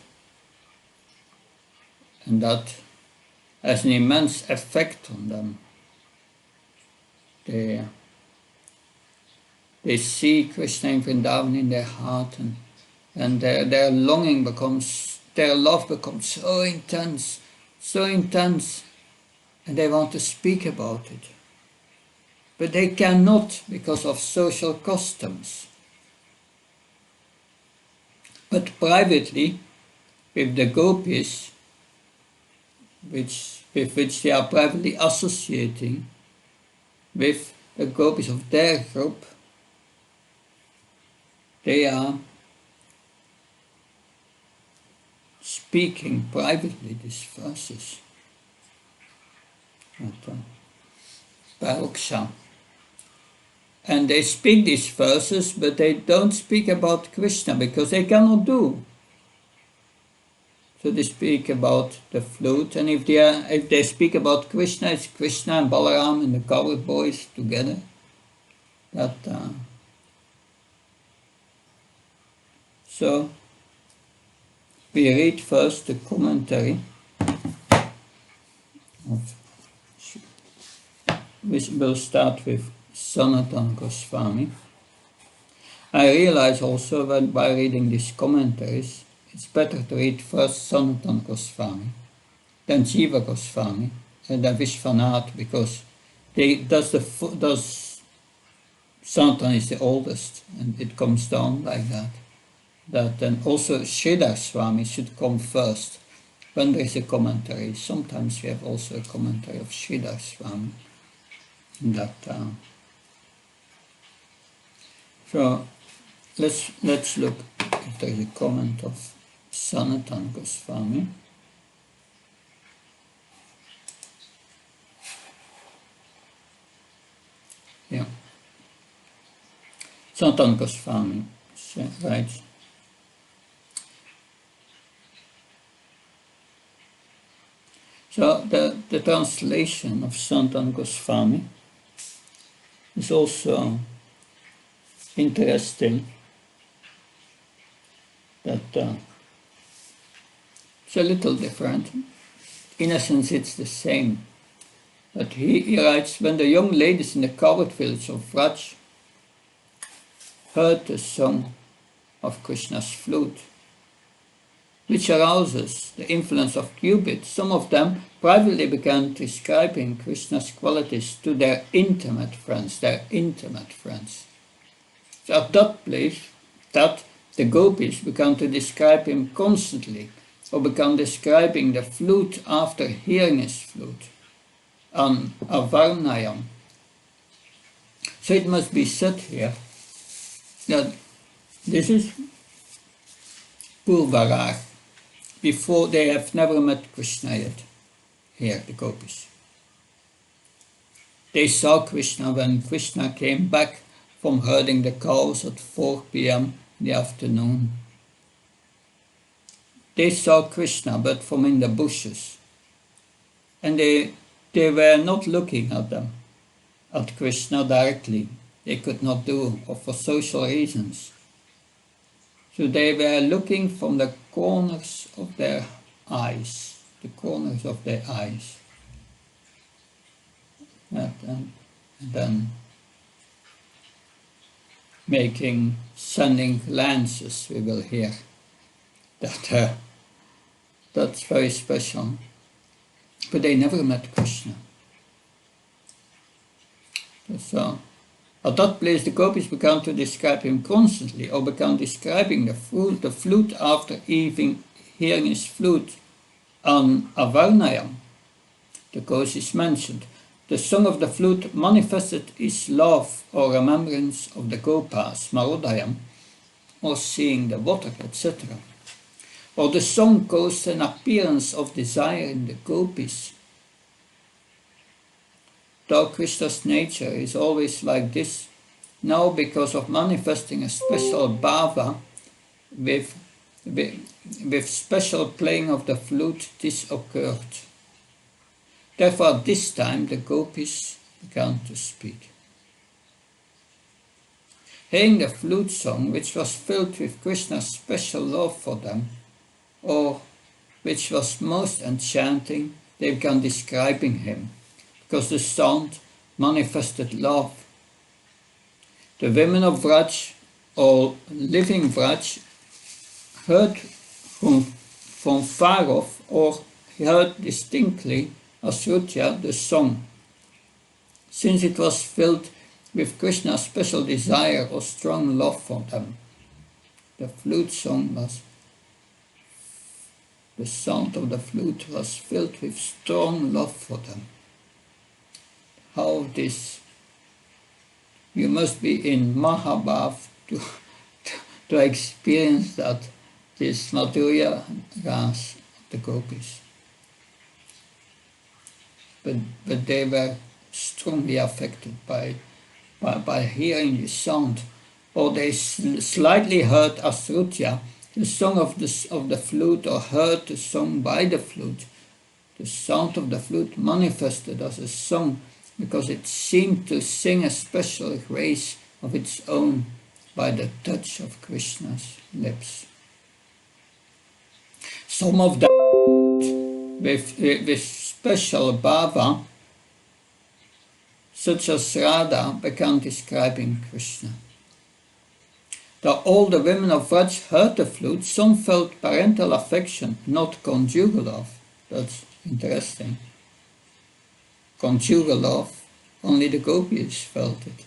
and that has an immense effect on them. They see Krishna in Vrindavan in their heart, and their longing becomes, their love becomes so intense, and they want to speak about it. But they cannot because of social customs. But privately, with the gopis, with which they are privately associating, with the gopis of their group, they are speaking privately these verses. Paroksha. And they speak these verses, but they don't speak about Krishna because they cannot do. So they speak about the flute, and if they speak about Krishna, it's Krishna and Balaram and the coward boys together. So we read first the commentary we will start with Sanatana Goswami. I realize also that by reading these commentaries, it's better to read first Sanatana Goswami, then Jiva Goswami, and then Vishwanath, because Sanatana is the oldest, and it comes down like that. Then also Sridhar Swami should come first when there is a commentary. Sometimes we have also a commentary of Sridhar Swami. So let's look if there is a comment of Sanatana Goswami. Yeah. Sanatana Goswami writes, so the translation of Sanatana Goswami is also interesting. That it's a little different. In essence, it's the same. But he writes, when the young ladies in the coward village of Vraj heard the song of Krishna's flute, which arouses the influence of Cupid, some of them privately began describing Krishna's qualities to their intimate friends. So at that place, the gopis began to describe him constantly. or began describing the flute after hearing his flute, an avarnayam. So it must be said here that this is Purvarar, before they have never met Krishna yet, here the gopis. They saw Krishna when Krishna came back from herding the cows at 4 p.m. in the afternoon. They saw Krishna, but from in the bushes, and they were not looking at Krishna directly. They could not do, or for social reasons. So they were looking from the corners of their eyes, and then sending glances, we will hear. That's very special. But they never met Krishna. So, at that place the gopis began to describe him constantly, or began describing the flute after hearing his flute on Avarnayam. The cause is mentioned. The song of the flute manifested his love or remembrance of the Gopas, Marodayam, or seeing the water, etc. Or the song caused an appearance of desire in the gopis. Though Krishna's nature is always like this, now because of manifesting a special bhava with special playing of the flute, this occurred. Therefore, at this time the gopis began to speak. Hearing the flute song, which was filled with Krishna's special love for them, or which was most enchanting, they began describing him, because the sound manifested love. The women of Vraj, or living Vraj, heard from far off, or heard distinctly Asrutya, the song, since it was filled with Krishna's special desire or strong love for them. The sound of the flute was filled with strong love for them. How this, you must be in Mahabhav to experience that, this Madhurya Ras of the gopis. But they were strongly affected by hearing the sound, or they slightly heard Asrutya, the song of the flute, or heard the song by the flute. The sound of the flute manifested as a song because it seemed to sing a special grace of its own by the touch of Krishna's lips. Some of them with special bhava, such as Radha, began describing Krishna. Though all the women of Vraj heard the flute, some felt parental affection, not conjugal love. That's interesting. Conjugal love, only the gopis felt it.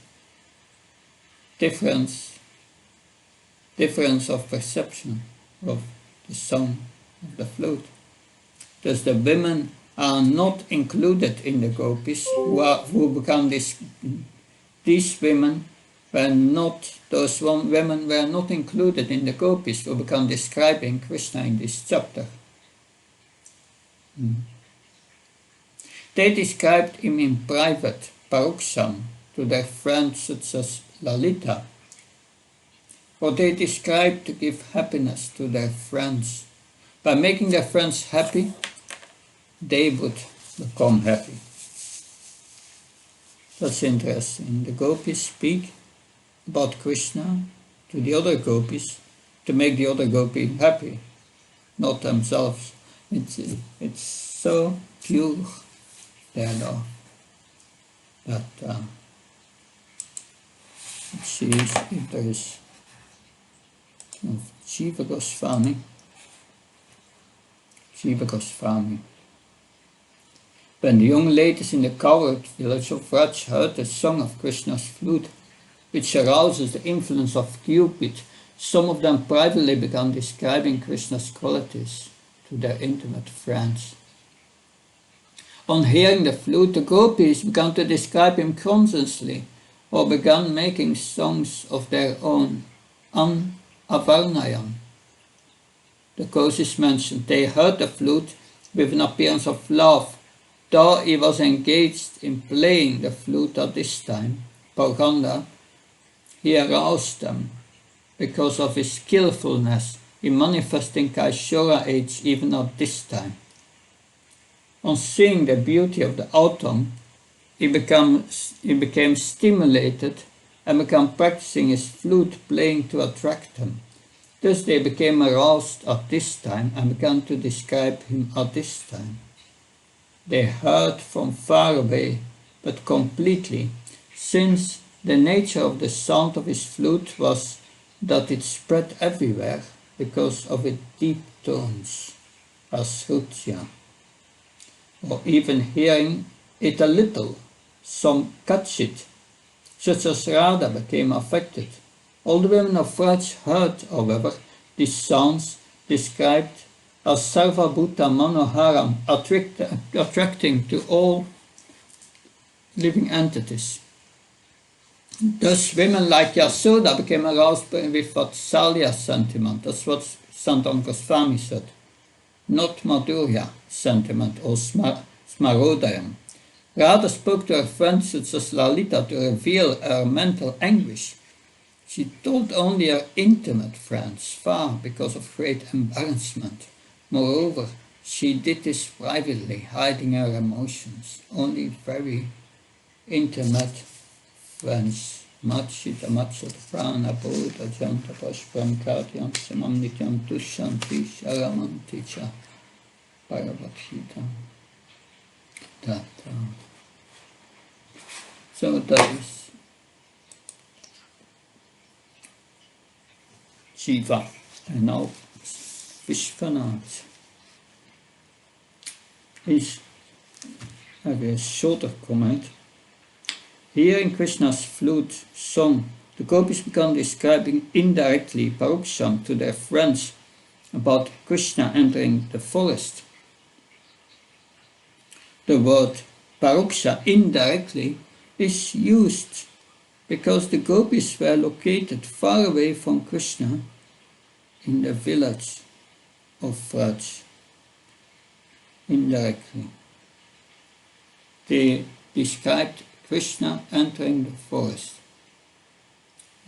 Difference of perception of the song of the flute. Thus the women are not included in the gopis who began this. These women were not, those women were not included in the gopis who began describing Krishna in this chapter. They described him in private, paroksham, to their friends such as Lalita, or they described to give happiness to their friends. By making their friends happy, they would become happy. That's interesting. The gopis speak about Krishna to the other gopis to make the other gopi happy, not themselves. It's so pure, their love, that let's see if there is Jiva Goswami. When the young ladies in the cowherd village of Vraj heard the song of Krishna's flute, which arouses the influence of Cupid, some of them privately began describing Krishna's qualities. to their intimate friends. On hearing the flute, the gopis began to describe him consciously, or began making songs of their own, Avarnayam. The causes mentioned, they heard the flute with an appearance of love, though he was engaged in playing the flute at this time, Pauganda. He aroused them because of his skillfulness in manifesting Kaishora age even at this time. On seeing the beauty of the autumn, he became stimulated and began practicing his flute playing to attract them. Thus they became aroused at this time and began to describe him at this time. They heard from far away, but completely, since the nature of the sound of his flute was that it spread everywhere because of its deep tones, as Rutya. Or even hearing it a little, some catch it, such as Radha became affected. All the women of Vraj heard, however, these sounds described as Sarva Bhuta Manoharam, attracting to all living entities. Thus women like Yasoda became aroused with Vatsalya sentiment, that's what Santam Goswami said, not Madhurya sentiment or Smarodayam. Radha spoke to her friends such as Lalita to reveal her mental anguish. She told only her intimate friends, far because of great embarrassment. Moreover, she did this privately, hiding her emotions. Only very intimate friends, Machita Matsat Prana Bodha Janta Pashpram Katyam Samam Nityam Tushanti Sharamanti Cha Paravathita. So that is Shiva, and now Vishwanath is a shorter comment. Hearing Krishna's flute song, the gopis began describing indirectly Paroksham to their friends about Krishna entering the forest. The word Paroksha indirectly is used because the gopis were located far away from Krishna in the village of Vraj. Indirectly. They described Krishna entering the forest,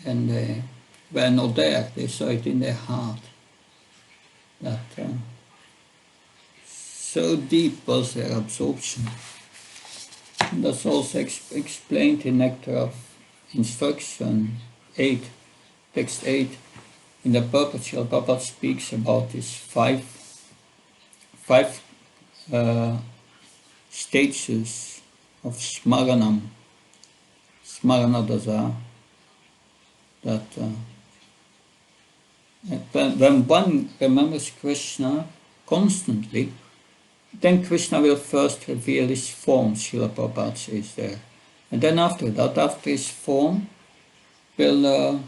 and they were not there, they saw it in their heart. That so deep was their absorption. And that's also explained in Nectar of Instruction 8, text 8. In the Perpetual, Prabhupada speaks about these five stages of Smaranam, Smaranadasa, that when one remembers Krishna constantly, then Krishna will first reveal his form, Srila Prabhupada says there. And then after that, after his form, will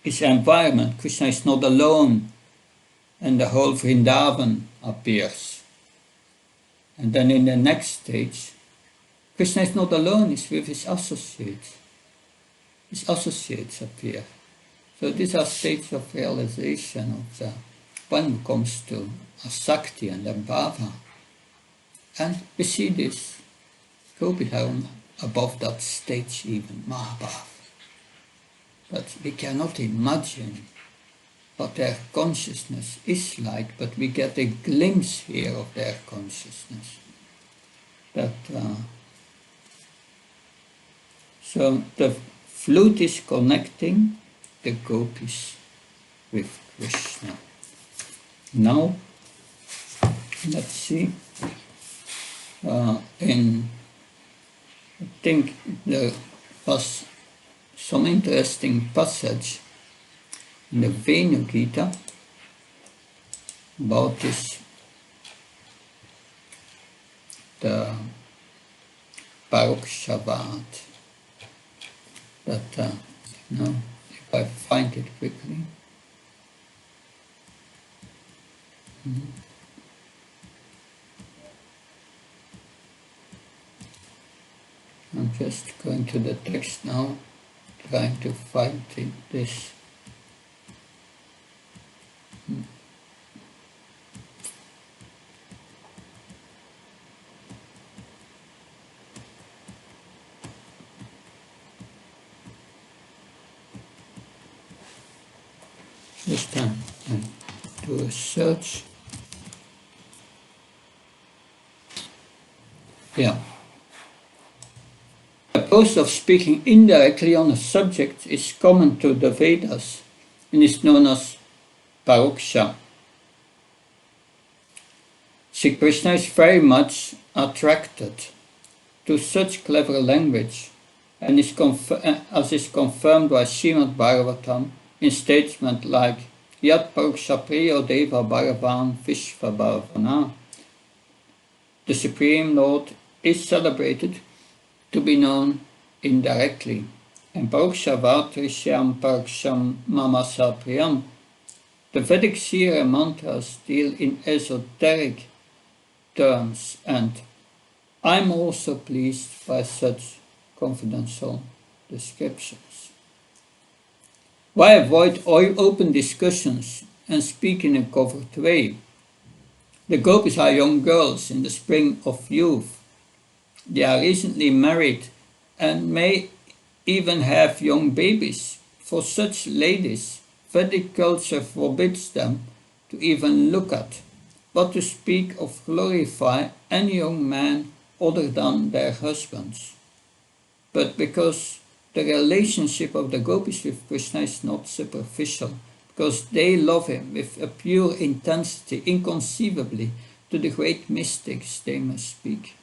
his environment. Krishna is not alone, and the whole Vrindavan appears. And then in the next stage, Krishna is not alone, he's with his associates. His associates appear. So these are stages of realization of the one who comes to Asakti and then Bhava. And we see this Gopidharma above that stage even, Mahabhav. But we cannot imagine what their consciousness is like, but we get a glimpse here of their consciousness. That so the flute is connecting the gopis with Krishna. Now, let's see. I think there was some interesting passage in the Venu Gita about this, the Parokshavad, that, if I find it quickly. I'm just going to the text now, trying to find this. This time I do a search. Yeah. The approach of speaking indirectly on a subject is common to the Vedas and is known as paroksha. Sri Krishna is very much attracted to such clever language and as is confirmed by Srimad Bhagavatam in statements like Yat paroksha priyo deva bhagavan vishva bhavana. The Supreme Lord is celebrated to be known indirectly. And paroksha vartrishyam paroksham mamasa priyam. The Vedic Shira mantras deal in esoteric terms, and I'm also pleased by such confidential descriptions. Why avoid open discussions and speak in a covert way? The gopis are young girls in the spring of youth. They are recently married and may even have young babies. For such ladies, Vedic culture forbids them to even look at, but to speak of glorify any young man other than their husbands. But because the relationship of the gopis with Krishna is not superficial, because they love him with a pure intensity inconceivably to the great mystics they must speak.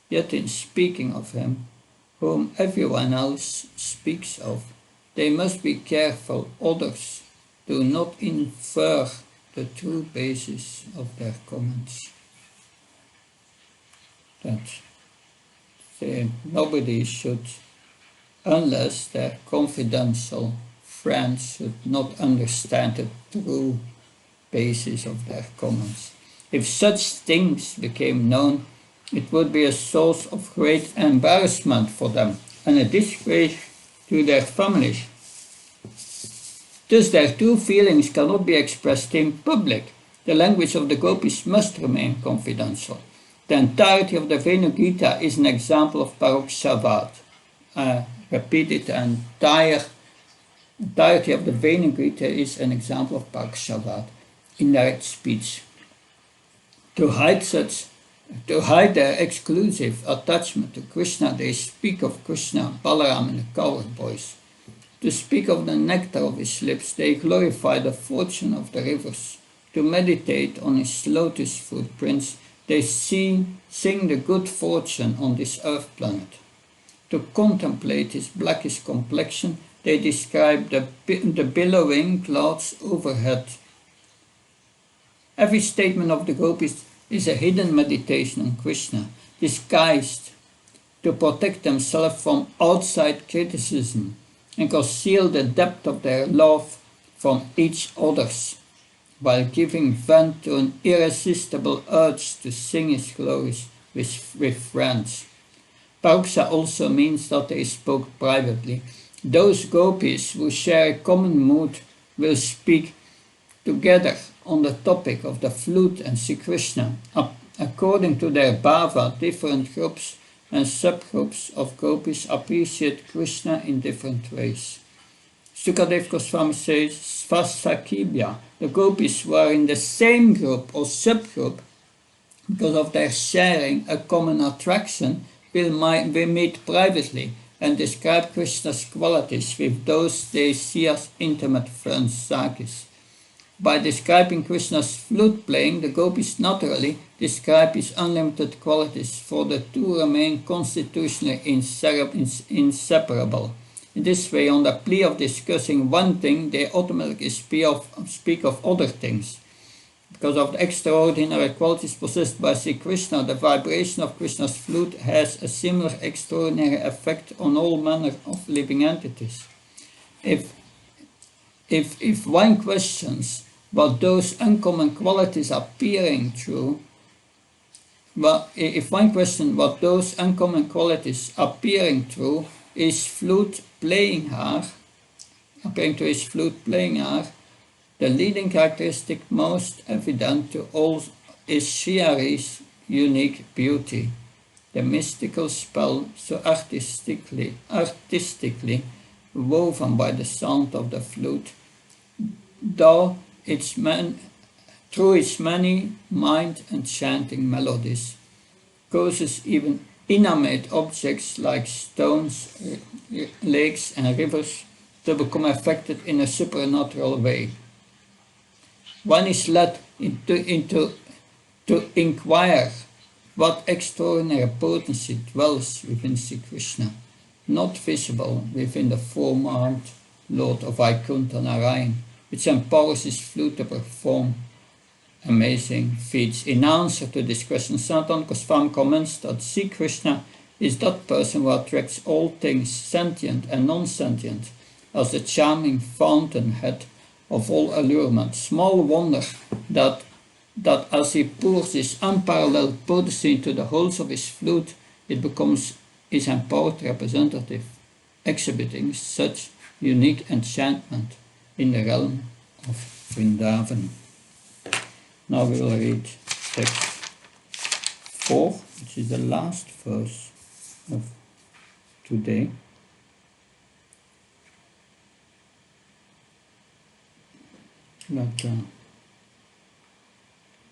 Yet in speaking of him, whom everyone else speaks of, they must be careful others do not infer the true basis of their comments. That nobody should, unless their confidential friends should not understand the true basis of their comments. If such things became known, it would be a source of great embarrassment for them and a disgrace to their families. Thus their true feelings cannot be expressed in public. The language of the gopis must remain confidential. The entirety of the Venugita is an example of paroksha. Repeat it, the entirety of the Venugita is an example of paroksha, indirect speech. To hide their exclusive attachment to Krishna, they speak of Krishna, Balaram in a coward voice. To speak of the nectar of his lips, they glorify the fortune of the rivers. To meditate on his lotus footprints, they sing the good fortune on this earth planet. To contemplate his blackish complexion, they describe the billowing clouds overhead. Every statement of the gopis is a hidden meditation on Krishna, disguised to protect themselves from outside criticism and conceal the depth of their love from each other's, while giving vent to an irresistible urge to sing his glories with friends. Paroksha also means that they spoke privately. Those gopis who share a common mood will speak together on the topic of the flute and Sri Krishna. According to their bhava, different groups and subgroups of gopis appreciate Krishna in different ways. Sukadev Goswami says, Svasakibhya, the gopis who are in the same group or subgroup, because of their sharing a common attraction, will meet privately and describe Krishna's qualities with those they see as intimate friends, Sakis. By describing Krishna's flute playing, the gopis naturally describe his unlimited qualities, for the two remain constitutionally inseparable. In this way, on the plea of discussing one thing, they automatically speak of other things. Because of the extraordinary qualities possessed by Sri Krishna, the vibration of Krishna's flute has a similar extraordinary effect on all manner of living entities. If one questions what those uncommon qualities are peering through. Well, if one question what those uncommon qualities are peering through is flute playing her, appearing to his flute playing her, the leading characteristic most evident to all is Shiari's unique beauty, the mystical spell so artistically woven by the sound of the flute, through its many mind-enchanting melodies, causes even inanimate objects like stones, lakes and rivers to become affected in a supernatural way. One is led to inquire what extraordinary potency dwells within Sri Krishna, not visible within the four-armed Lord of Vaikuntha Narayan, which empowers his flute to perform amazing feats. In answer to this question, Sanatana Goswami comments that Sri Krishna is that person who attracts all things sentient and non-sentient as the charming fountainhead of all allurement. Small wonder that as he pours his unparalleled potency into the holes of his flute, it becomes his empowered representative, exhibiting such unique enchantment in the realm of Vrindavan. Now we will read text 4, which is the last verse of today.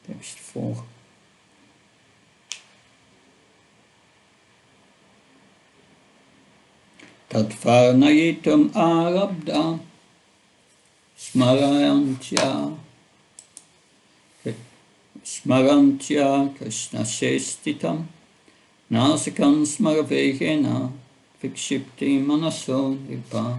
Text 4. Tatvarnayitum arabda smarantya Krishna shestitam nasikam smaravegena vikshipti manaso nipa.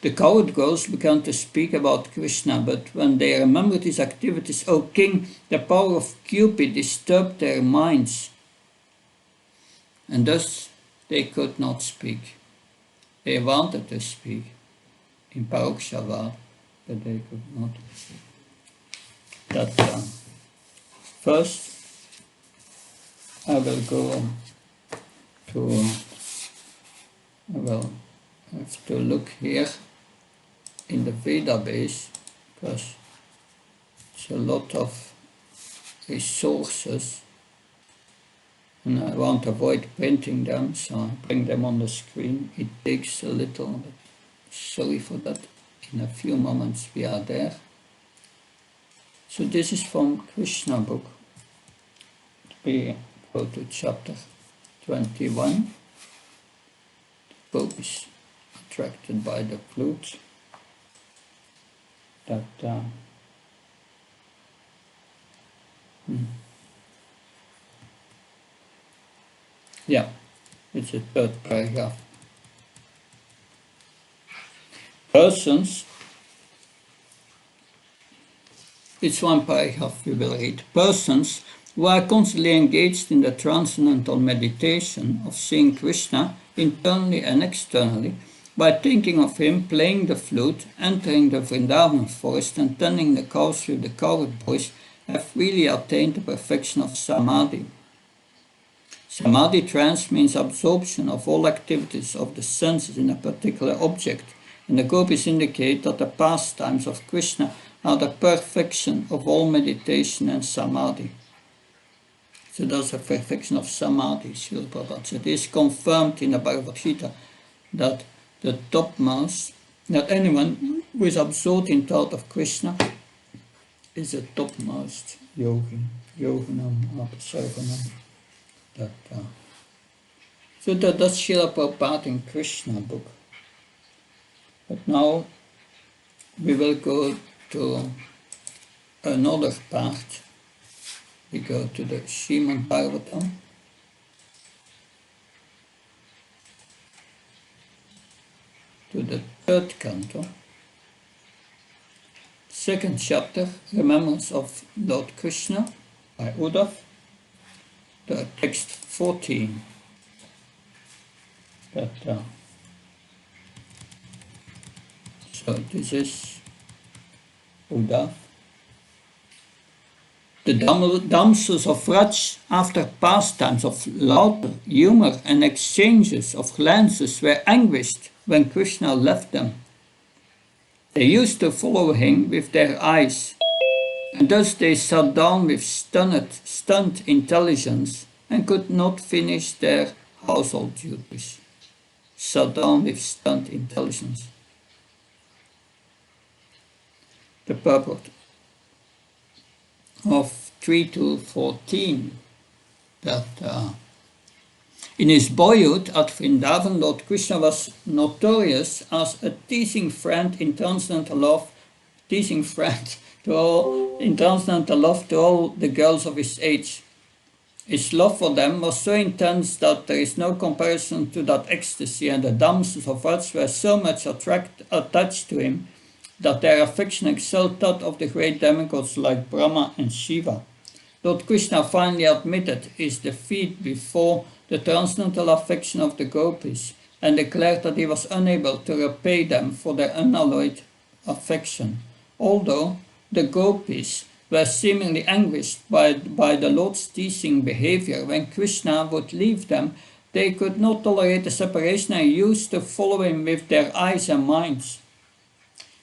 The cowherd girls began to speak about Krishna, but when they remembered his activities, O king, the power of Cupid disturbed their minds, and thus they could not speak. They wanted to speak in Parokshavad, but they could not. First, I will go to, I will have to look here in the database because it's a lot of resources and I want to avoid printing them, so I bring them on the screen. It takes a little, but sorry for that. In a few moments we are there. So this is from Krishna book. We go to chapter 21. The book is attracted by the flute. Yeah, it's a third paragraph. Persons, it's one paragraph we will read. Persons who are constantly engaged in the transcendental meditation of seeing Krishna internally and externally, by thinking of him playing the flute, entering the Vrindavan forest and tending the cows with the cowherd boys, have really attained the perfection of samadhi. Samadhi trance means absorption of all activities of the senses in a particular object, and the gopis indicate that the pastimes of Krishna are the perfection of all meditation and samadhi. So that's the perfection of samadhi, Srila Prabhupada said. It is confirmed in the Bhagavad Gita that the topmost, that anyone who is absorbed in thought of Krishna is the topmost yogi, yoginam apasarvanam. So that's Srila Prabhupada in Krishna book. But now we will go to another part. We go to the Srimad Bhagavatam. To the third canto, second chapter, Remembrance of Lord Krishna by Uddhav, the text 14. So this is Uddhava. The damsels of Vraj, after pastimes of laughter, humor, and exchanges of glances, were anguished when Krishna left them. They used to follow him with their eyes, and thus they sat down with stunned intelligence and could not finish their household duties. Sat down with stunned intelligence. The purport of 3 to 14, that in his boyhood at Vrindavan, Lord Krishna was notorious as a teasing friend in transcendental love, to all the girls of his age. His love for them was so intense that there is no comparison to that ecstasy, and the damsels of Vraj were so much attached to him that their affection excelled that of the great demigods like Brahma and Shiva. Lord Krishna finally admitted his defeat before the transcendental affection of the gopis and declared that he was unable to repay them for their unalloyed affection. Although the gopis were seemingly anguished by the Lord's teasing behavior when Krishna would leave them, they could not tolerate the separation and used to follow him with their eyes and minds.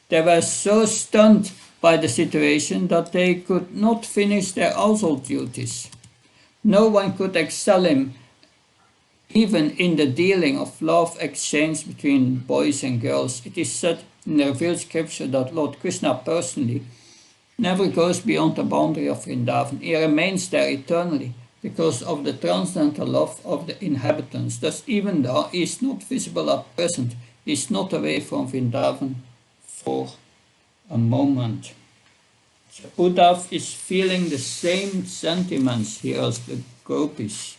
They were so stunned by the situation that they could not finish their household duties. No one could excel him, even in the dealing of love exchange between boys and girls. It is said in the revealed scripture that Lord Krishna personally never goes beyond the boundary of Vrindavan. He remains there eternally because of the transcendental love of the inhabitants. Thus, even though he is not visible at present, he is not away from Vrindavan for a moment. So Uddhava is feeling the same sentiments here as the gopis.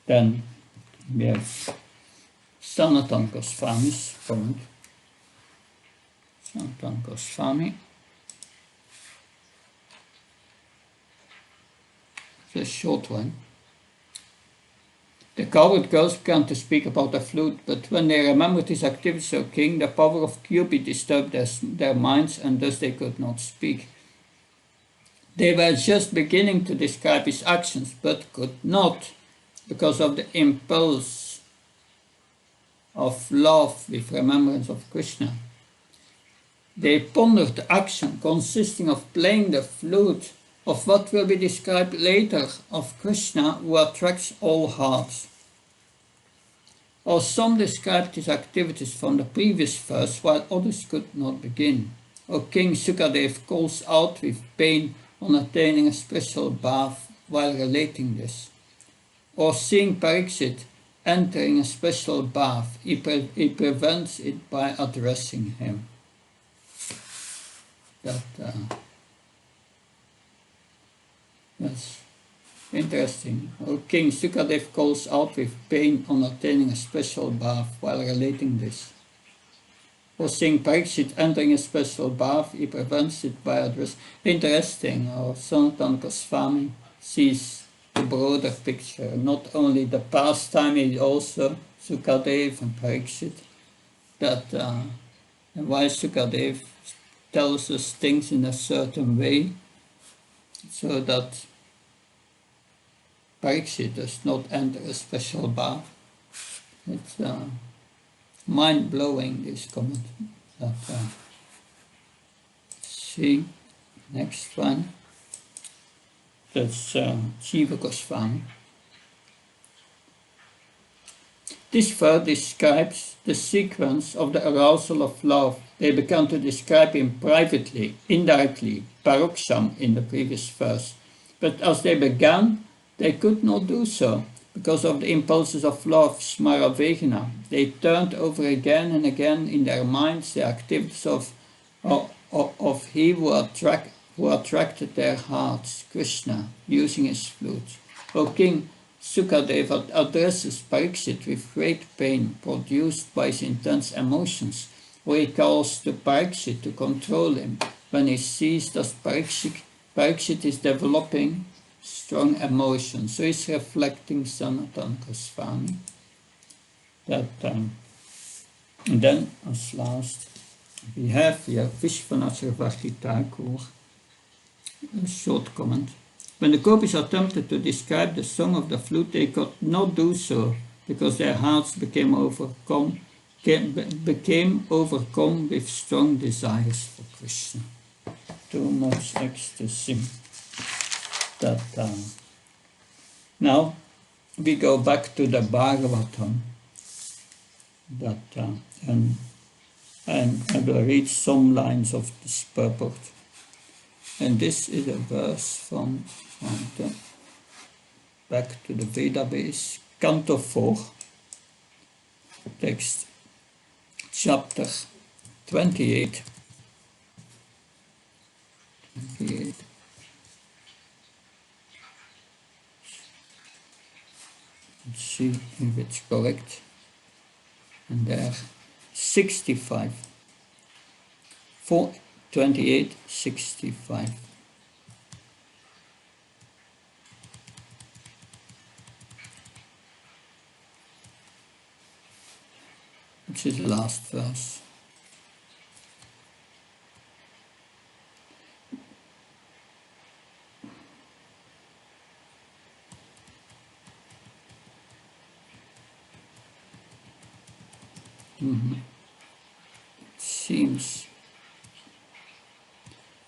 Then we have Sanatana Goswami's point. Sanatana Goswami. A short one. The cowherd girls began to speak about the flute, but when they remembered his activities, O king, the power of Cupid disturbed their minds, and thus they could not speak. They were just beginning to describe his actions, but could not, because of the impulse of love with remembrance of Krishna. They pondered the action consisting of playing the flute, of what will be described later of Krishna, who attracts all hearts. Or some described his activities from the previous verse, while others could not begin. O King, Sukadev calls out with pain on attaining a special bath while relating this. Or seeing Parikshit entering a special bath, he prevents it by addressing him. That's interesting. O King, Sukadev calls out with pain on attaining a special bath while relating this. Or seeing Parikshit entering a special bath, he prevents it by address. Interesting. Or Sanatana Goswami sees the broader picture, not only the pastime, he also Sukadev and Parikshit. And why Sukadev tells us things in a certain way, so that Parikshit does not enter a special bath. It's mind-blowing, this comment. See, next one. That's Jiva Goswami. This verse describes the sequence of the arousal of love. They began to describe him privately, indirectly, paroksham in the previous verse. But as they began, they could not do so, because of the impulses of love, smaravegana. They turned over again and again in their minds the activities of he who attracted their hearts, Krishna, using his flute. O King, Sukadeva addresses Parikshit with great pain produced by his intense emotions, where he calls to Parikshit to control him when he sees that Parikshit is developing strong emotions. So he's reflecting Sanatana Goswami. And then, as last, we have here Vishwanath Saraswati Thakur, a short comment. When the gopis attempted to describe the song of the flute, they could not do so because their hearts became overcome with strong desires for Krishna. Too much ecstasy. Now we go back to the Bhagavatam. And I will read some lines of this purport. And this is a verse from back to the Veda base, Canto 4, text, chapter 28. Let's see if it's correct. And there, 65. 4:28, 65. Which is the last verse. It seems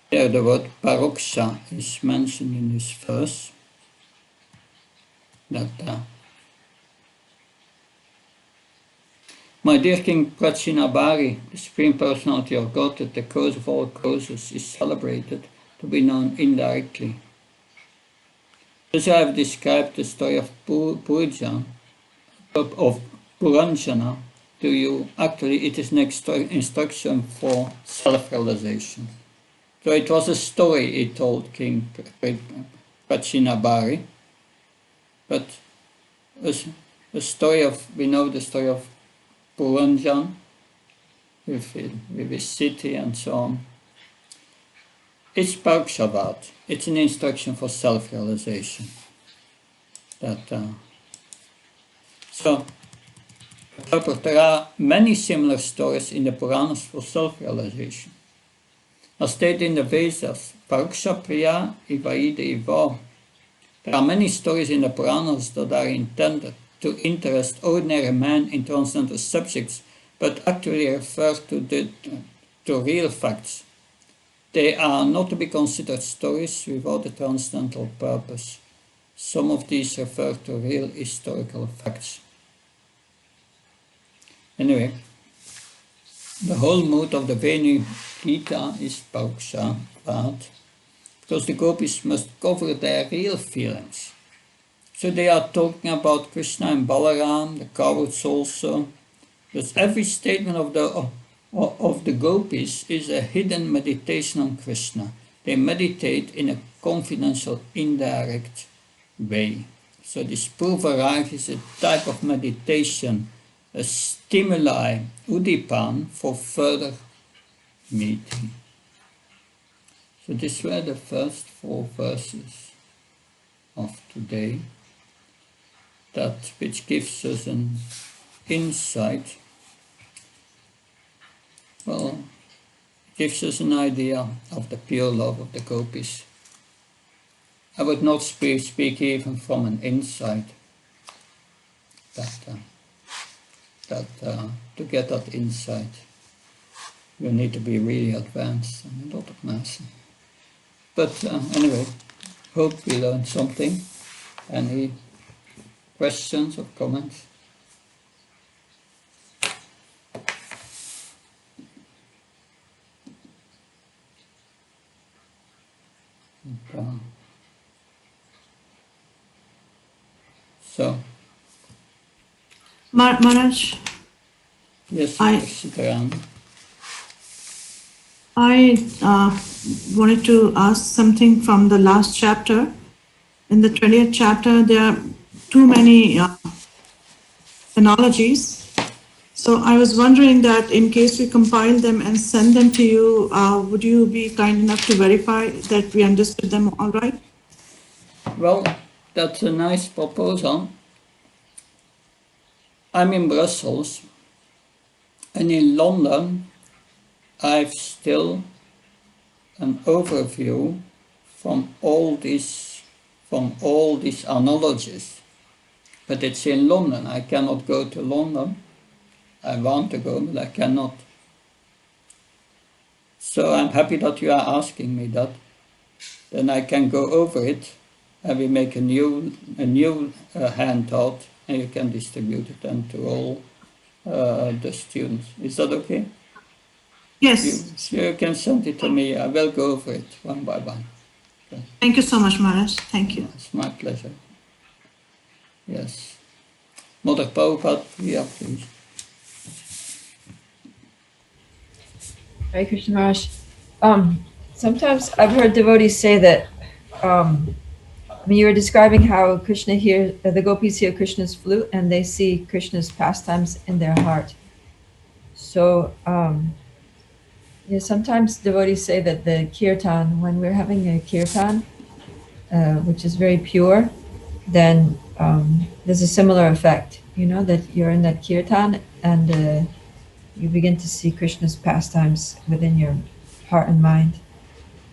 there the word paroksha is mentioned in this verse. My dear King Prachinabhari, the Supreme Personality of Godhead, the cause of all causes, is celebrated to be known indirectly. As I have described the story of Puranjana to you, actually it is an instruction for self-realization. So it was a story he told King Prachinabhari, but a story of, we know the story of Puranjan, with his city and so on. It's Parkshabad. It's an instruction for self-realization. So, there are many similar stories in the Puranas for self-realization. As stated in the Vedas, Paraksha Priya Ivaide Iva. There are many stories in the Puranas that are intended to interest ordinary man in transcendental subjects, but actually refer to real facts. They are not to be considered stories without a transcendental purpose. Some of these refer to real historical facts. Anyway, the whole mood of the Venu Gita is Paraksha, because the gopis must cover their real feelings. So they are talking about Krishna and Balaram, the cowards also. But every statement of the gopis is a hidden meditation on Krishna. They meditate in a confidential, indirect way. So this Purvarag is a type of meditation, a stimuli, udipan, for further meeting. So these were the first 4 verses of today, which gives us an insight. Well, it gives us an idea of the pure love of the gopis. I would not speak even from an insight. To get that insight, you need to be really advanced and a lot of mercy. But anyway, hope we learned something. Any questions or comments? So, Maharaj, yes, I wanted to ask something from the last chapter. In the 20th chapter, there are too many analogies. So I was wondering that in case we compile them and send them to you, would you be kind enough to verify that we understood them all right? Well, that's a nice proposal. I'm in Brussels, and in London I've still an overview from all these analogies. But it's in London. I cannot go to London. I want to go, but I cannot. So I'm happy that you are asking me that. Then I can go over it, and we make a new handout, and you can distribute it then to all the students. Is that okay? Yes. You can send it to me. I will go over it one by one. Thank you so much, Maharaj. Thank you. It's my pleasure. Yes. Mother Prabhupada, yeah, please. Hare Krishna Maharaj. Sometimes I've heard devotees say that, you were describing how Krishna the gopis hear Krishna's flute and they see Krishna's pastimes in their heart. So, sometimes devotees say that the kirtan, when we're having a kirtan, which is very pure, then there's a similar effect, that you're in that kirtan and you begin to see Krishna's pastimes within your heart and mind.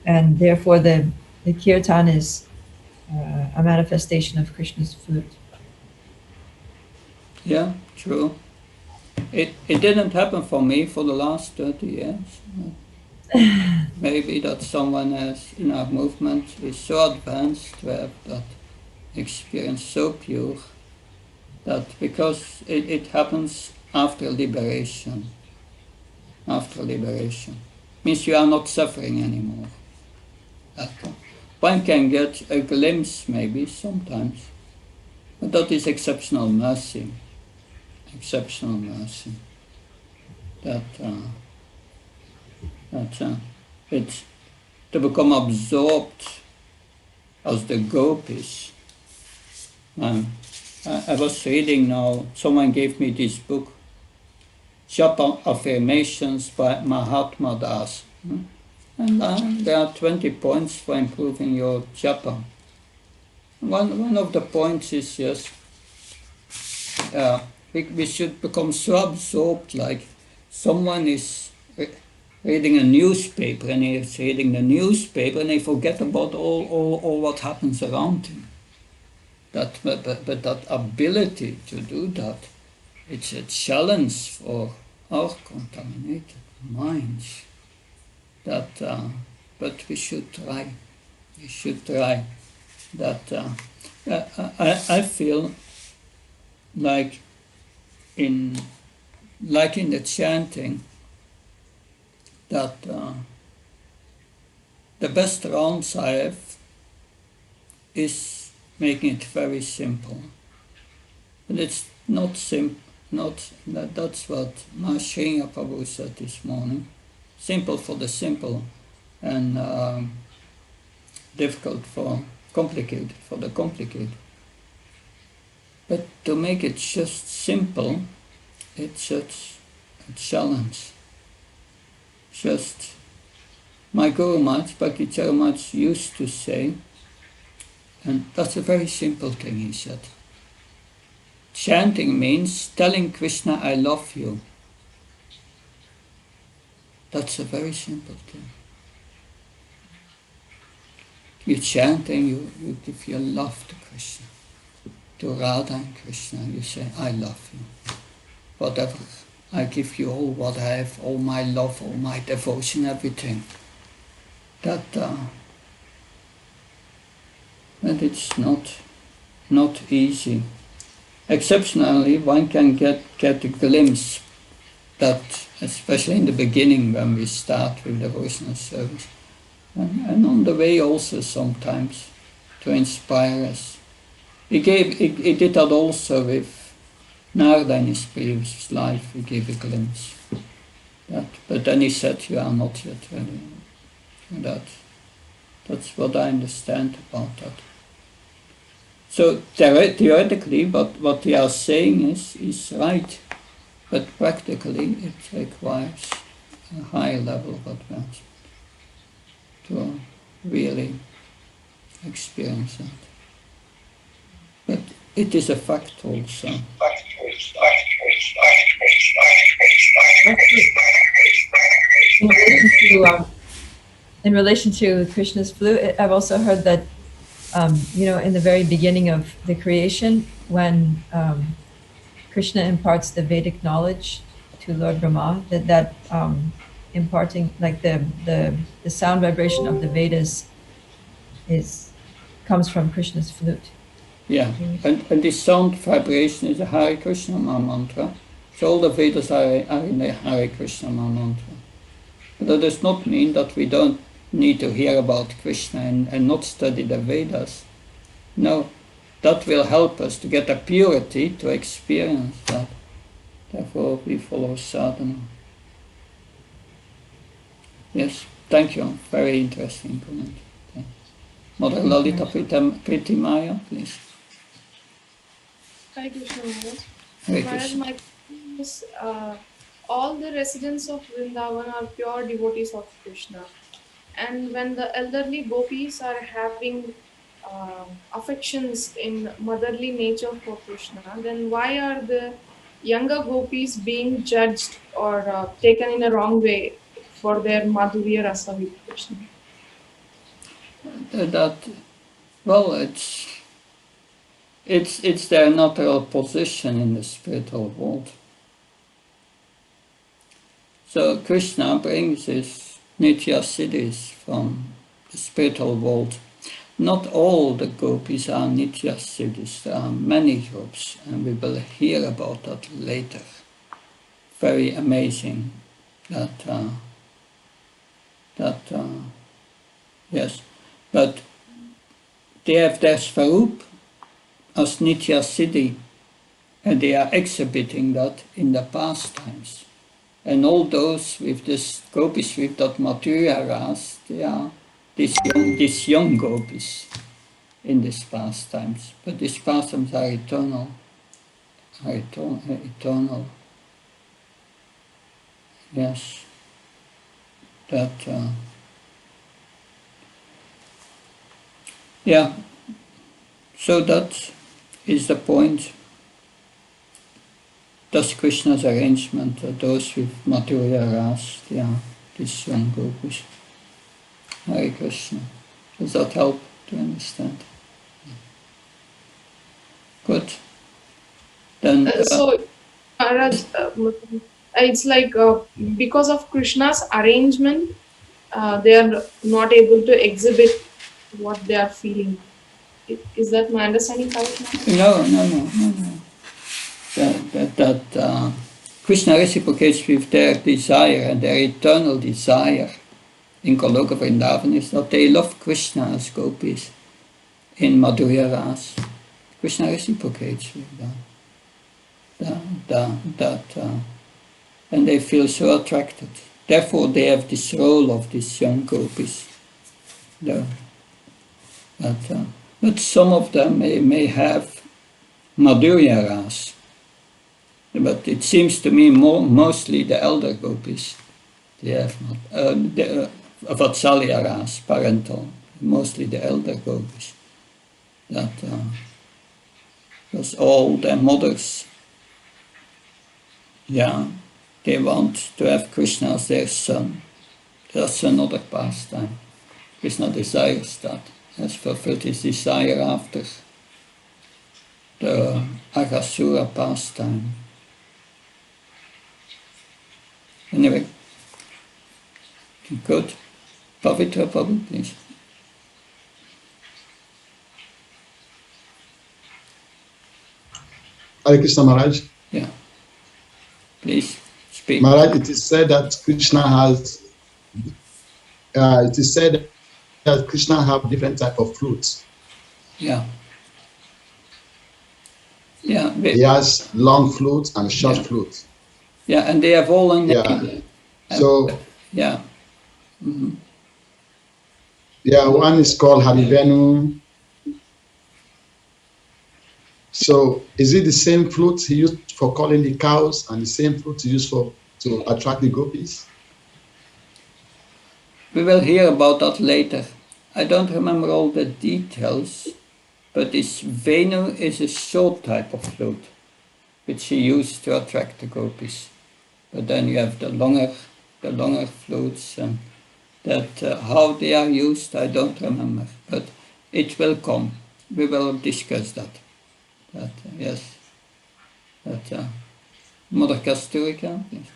And therefore the kirtan is a manifestation of Krishna's flute. Yeah, true. It didn't happen for me for the last 30 years. Maybe that someone else in our movement is so advanced to have that experience so pure that because it happens after liberation. After liberation. Means you are not suffering anymore. One can get a glimpse maybe sometimes, but that is exceptional mercy. Exceptional mercy. It's to become absorbed as the gopis. I was reading now, someone gave me this book, Japa Affirmations by Mahatma Das. And there are 20 points for improving your japa. One of the points is just we should become so absorbed, like someone is reading a newspaper and he is reading the newspaper and they forget about all what happens around him. But that ability to do that, it's a challenge for our contaminated minds. But we should try. We should try. I feel like in the chanting that the best rounds I have is making it very simple. But it's not simple. That's what Mahashinya Prabhu said this morning. Simple for the simple, and difficult for complicated for the complicated. But to make it just simple, it's such a challenge. Just my Guru Maharaj, Bhakti Maharaj used to say, and that's a very simple thing he said. Chanting means telling Krishna, I love you. That's a very simple thing. You're chanting, you give your love to Krishna. To Radha and Krishna, you say, I love you. Whatever, I give you all what I have, all my love, all my devotion, everything. That it's not easy. Exceptionally, one can get a glimpse that, especially in the beginning when we start with devotional service, and on the way also sometimes to inspire us. He did that also with Narada in his previous life. He gave a glimpse. But then he said, you are not yet ready. That's what I understand about that. So theoretically, what they are saying is right, but practically it requires a higher level of advancement to really experience that. It is a fact also. In relation to Krishna's flute, I've also heard that, in the very beginning of the creation, when Krishna imparts the Vedic knowledge to Lord Brahma, that imparting, like the sound vibration of the Vedas comes from Krishna's flute. Yeah, and the sound vibration is a Hare Krishna mantra. So all the Vedas are in the Hare Krishna mantra. But that does not mean that we don't need to hear about Krishna and not study the Vedas. No, that will help us to get a purity to experience that. Therefore we follow sadhana. Yes, thank you. Very interesting comment. Mother Lalita Pritimaya, please. Hare Krishna Maharaj. Hare Maharaj, Krishna. my question is, all the residents of Vrindavan are pure devotees of Krishna. And when the elderly gopis are having affections in motherly nature for Krishna, then why are the younger gopis being judged or taken in a wrong way for their madhurya rasa with Krishna? It's their natural position in the spiritual world. So Krishna brings his Nitya Siddhis from the spiritual world. Not all the gopis are Nitya Siddhis. There are many groups, and we will hear about that later. Very amazing yes, but they have their Svarup as Nitya Siddhi, and they are exhibiting that in the pastimes. And all those with this gopis with that Mathurya ras, they are these young gopis in these pastimes. But these pastimes are eternal. Yes. So that is the point. That's Krishna's arrangement, those with Mathurya ras, these young gopis. Hare Krishna. Does that help to understand? Good. Then. So, Maharaj, it's like because of Krishna's arrangement, they are not able to exhibit what they are feeling. Is that my understanding correct? No. Krishna reciprocates with their desire, and their eternal desire in Goloka Vrindavan is that they love Krishna as gopis in Madhurya Ras. Krishna reciprocates with that. And they feel so attracted. Therefore they have this role of these young gopis. But some of them may have Madhurya Ras. But it seems to me mostly the elder gopis. They have Vatsalya Ras, parental. Mostly the elder gopis. Because all their mothers, they want to have Krishna as their son. That's another pastime. Krishna desires that. He has fulfilled his desire after the Aghasura pastime. Anyway, good. Pavitra Prabhu, please. Hare Krishna Maharaj. Yeah. Please speak. Maharaj, it is said that Krishna has. It is said that Krishna have different type of flutes. Yeah. He has long flute and short flute. Yeah, and they have all a name. So. Yeah. Mm-hmm. Yeah, one is called Harivenu. So is it the same flute he used for calling the cows and the same flute he used to attract the gopis? We will hear about that later. I don't remember all the details, But this Venu is a short type of flute, which he used to attract the gopis. But then you have the longer flutes, and that how they are used, I don't remember. But it will come. We will discuss that. Yes. Mother Kasturica, please.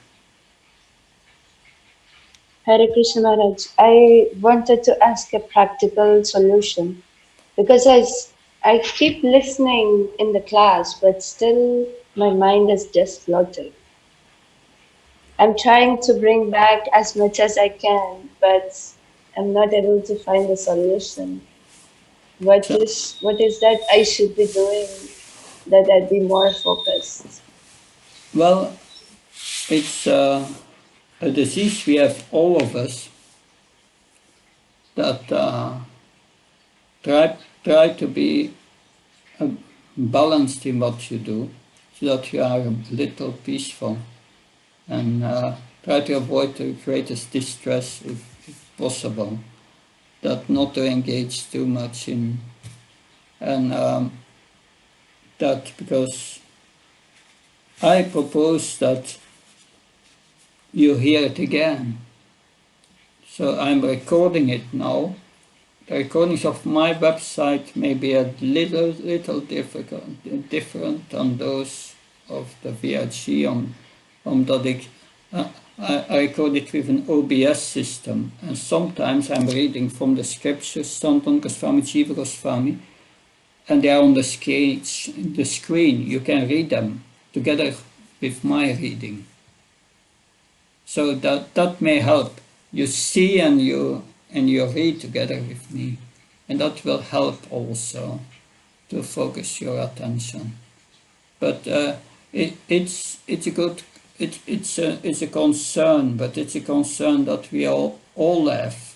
Hare Krishna Maharaj, I wanted to ask a practical solution because I keep listening in the class, but still my mind is just floating. I'm trying to bring back as much as I can, but I'm not able to find a solution. What is that I should be doing that I'd be more focused? Well, it's a disease we have, all of us, that try to be balanced in what you do, so that you are a little peaceful, and try to avoid the greatest distress if possible, that not to engage too much in, and that because I propose that you hear it again. So I'm recording it now. The recordings of my website may be a little different than those of the VRG on that I record it with an OBS system, and sometimes I'm reading from the scriptures, Sanatan Goswami, Jiva Goswami, and they are on the screen. You can read them together with my reading. So that may help. You see and you read together with me, and that will help also to focus your attention. But it's a concern, but it's a concern that we all have.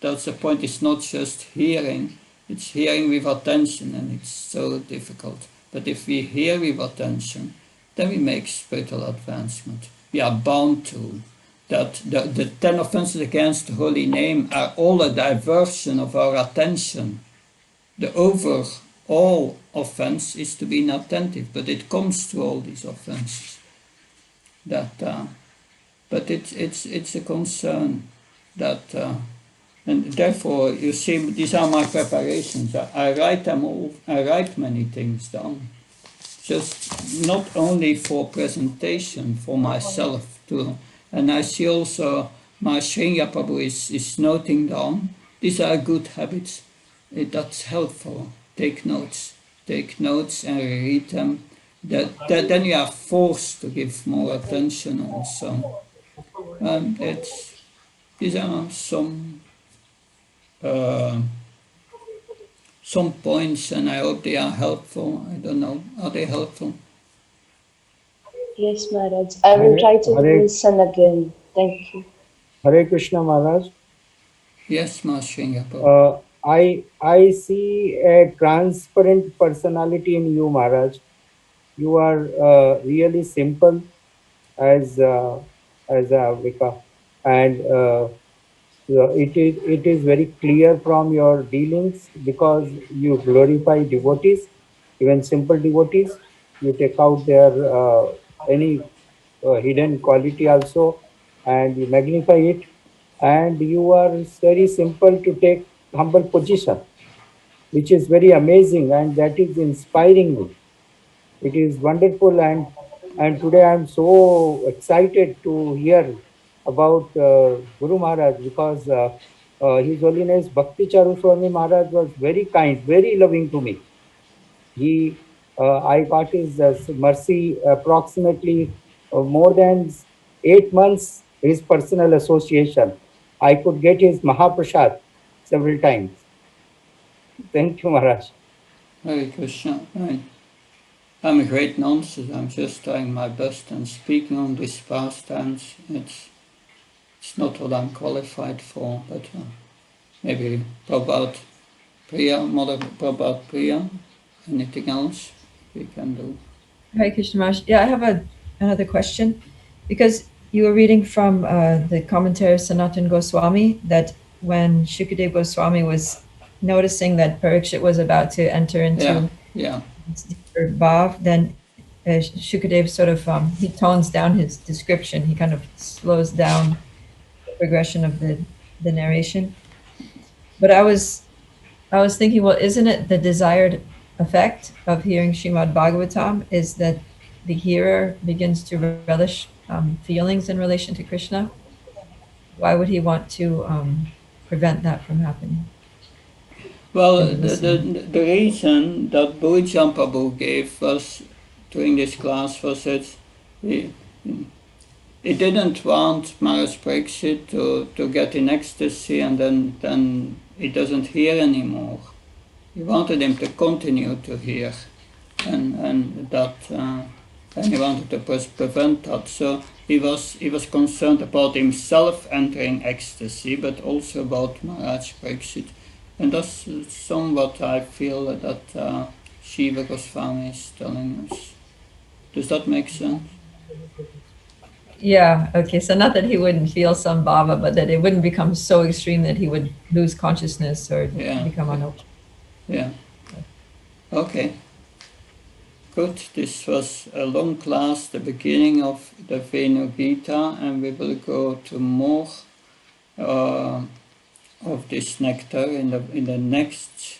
That's the point. It's not just hearing; it's hearing with attention, and it's so difficult. But if we hear with attention, then we make spiritual advancement. We are bound to. That the 10 offenses against the holy name are all a diversion of our attention. The overall offense is to be inattentive, but it comes to all these offenses. But it's a concern that, and therefore you see, these are my preparations. I write them all. I write many things down, just not only for presentation for myself too. And I see also my Sringa Prabhu is noting down. These are good habits. That's helpful. Take notes and read them. Then you are forced to give more attention also. These are some points, and I hope they are helpful. I don't know. Are they helpful? Yes, Maharaj. I will try to listen again. Thank you. Hare Krishna Maharaj. Yes, Master. I see a transparent personality in you, Maharaj. You are really simple as a Vika, and it is very clear from your dealings, because you glorify devotees, even simple devotees. You take out their any hidden quality also, and you magnify it, and you are very simple to take humble position, which is very amazing, and that is inspiring me. It is wonderful, and today I am so excited to hear about Guru Maharaj, because His Holiness Bhakti Charu Swami Maharaj was very kind, very loving to me. I got his mercy approximately more than 8 months, his personal association. I could get his Mahaprasad several times. Thank you, Maharaj. Hare Krishna. Right. I'm a great nonsense. I'm just trying my best and speaking on these pastimes. It's not what I'm qualified for, but maybe Prabhupada Priya, Mother Prabhupada Priya, anything else we can do? Hare Krishna Maharaj. Yeah, I have another question, because you were reading from the commentary of Sanatan Goswami that when Shukadeva Goswami was noticing that Parikshit was about to enter into Yeah. deeper bhav, then Shukadev sort of he tones down his description. He kind of slows down the progression of the narration. But I was thinking, well, isn't it the desired effect of hearing Srimad Bhagavatam is that the hearer begins to relish feelings in relation to Krishna? Why would he want to prevent that from happening? Well, the reason that Bhujan Prabhu gave was during this class was that he didn't want Maharaj Pariksit to get in ecstasy and then he doesn't hear anymore. He wanted him to continue to hear, and that and he wanted to prevent that. So he was concerned about himself entering ecstasy, but also about Maharaj Pariksit. And that's somewhat I feel that Shiva Goswami is telling us. Does that make sense? Yeah, okay. So not that he wouldn't feel some bhava, but that it wouldn't become so extreme that he would lose consciousness or become unaware. Yeah. Okay. Good. This was a long class, the beginning of the Venu Gita, and we will go to more of this nectar in the next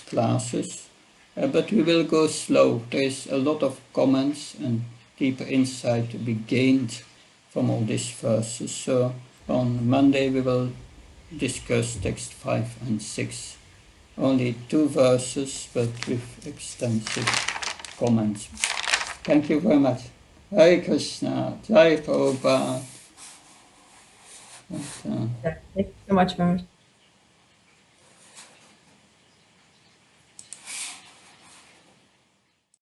classes. But we will go slow. There is a lot of comments and deeper insight to be gained from all these verses. So on Monday we will discuss text 5 and 6. Only 2 verses, but with extensive comments. Thank you very much. Hare Krishna, Jai Prabhupada. Thank you so much, Maharaj.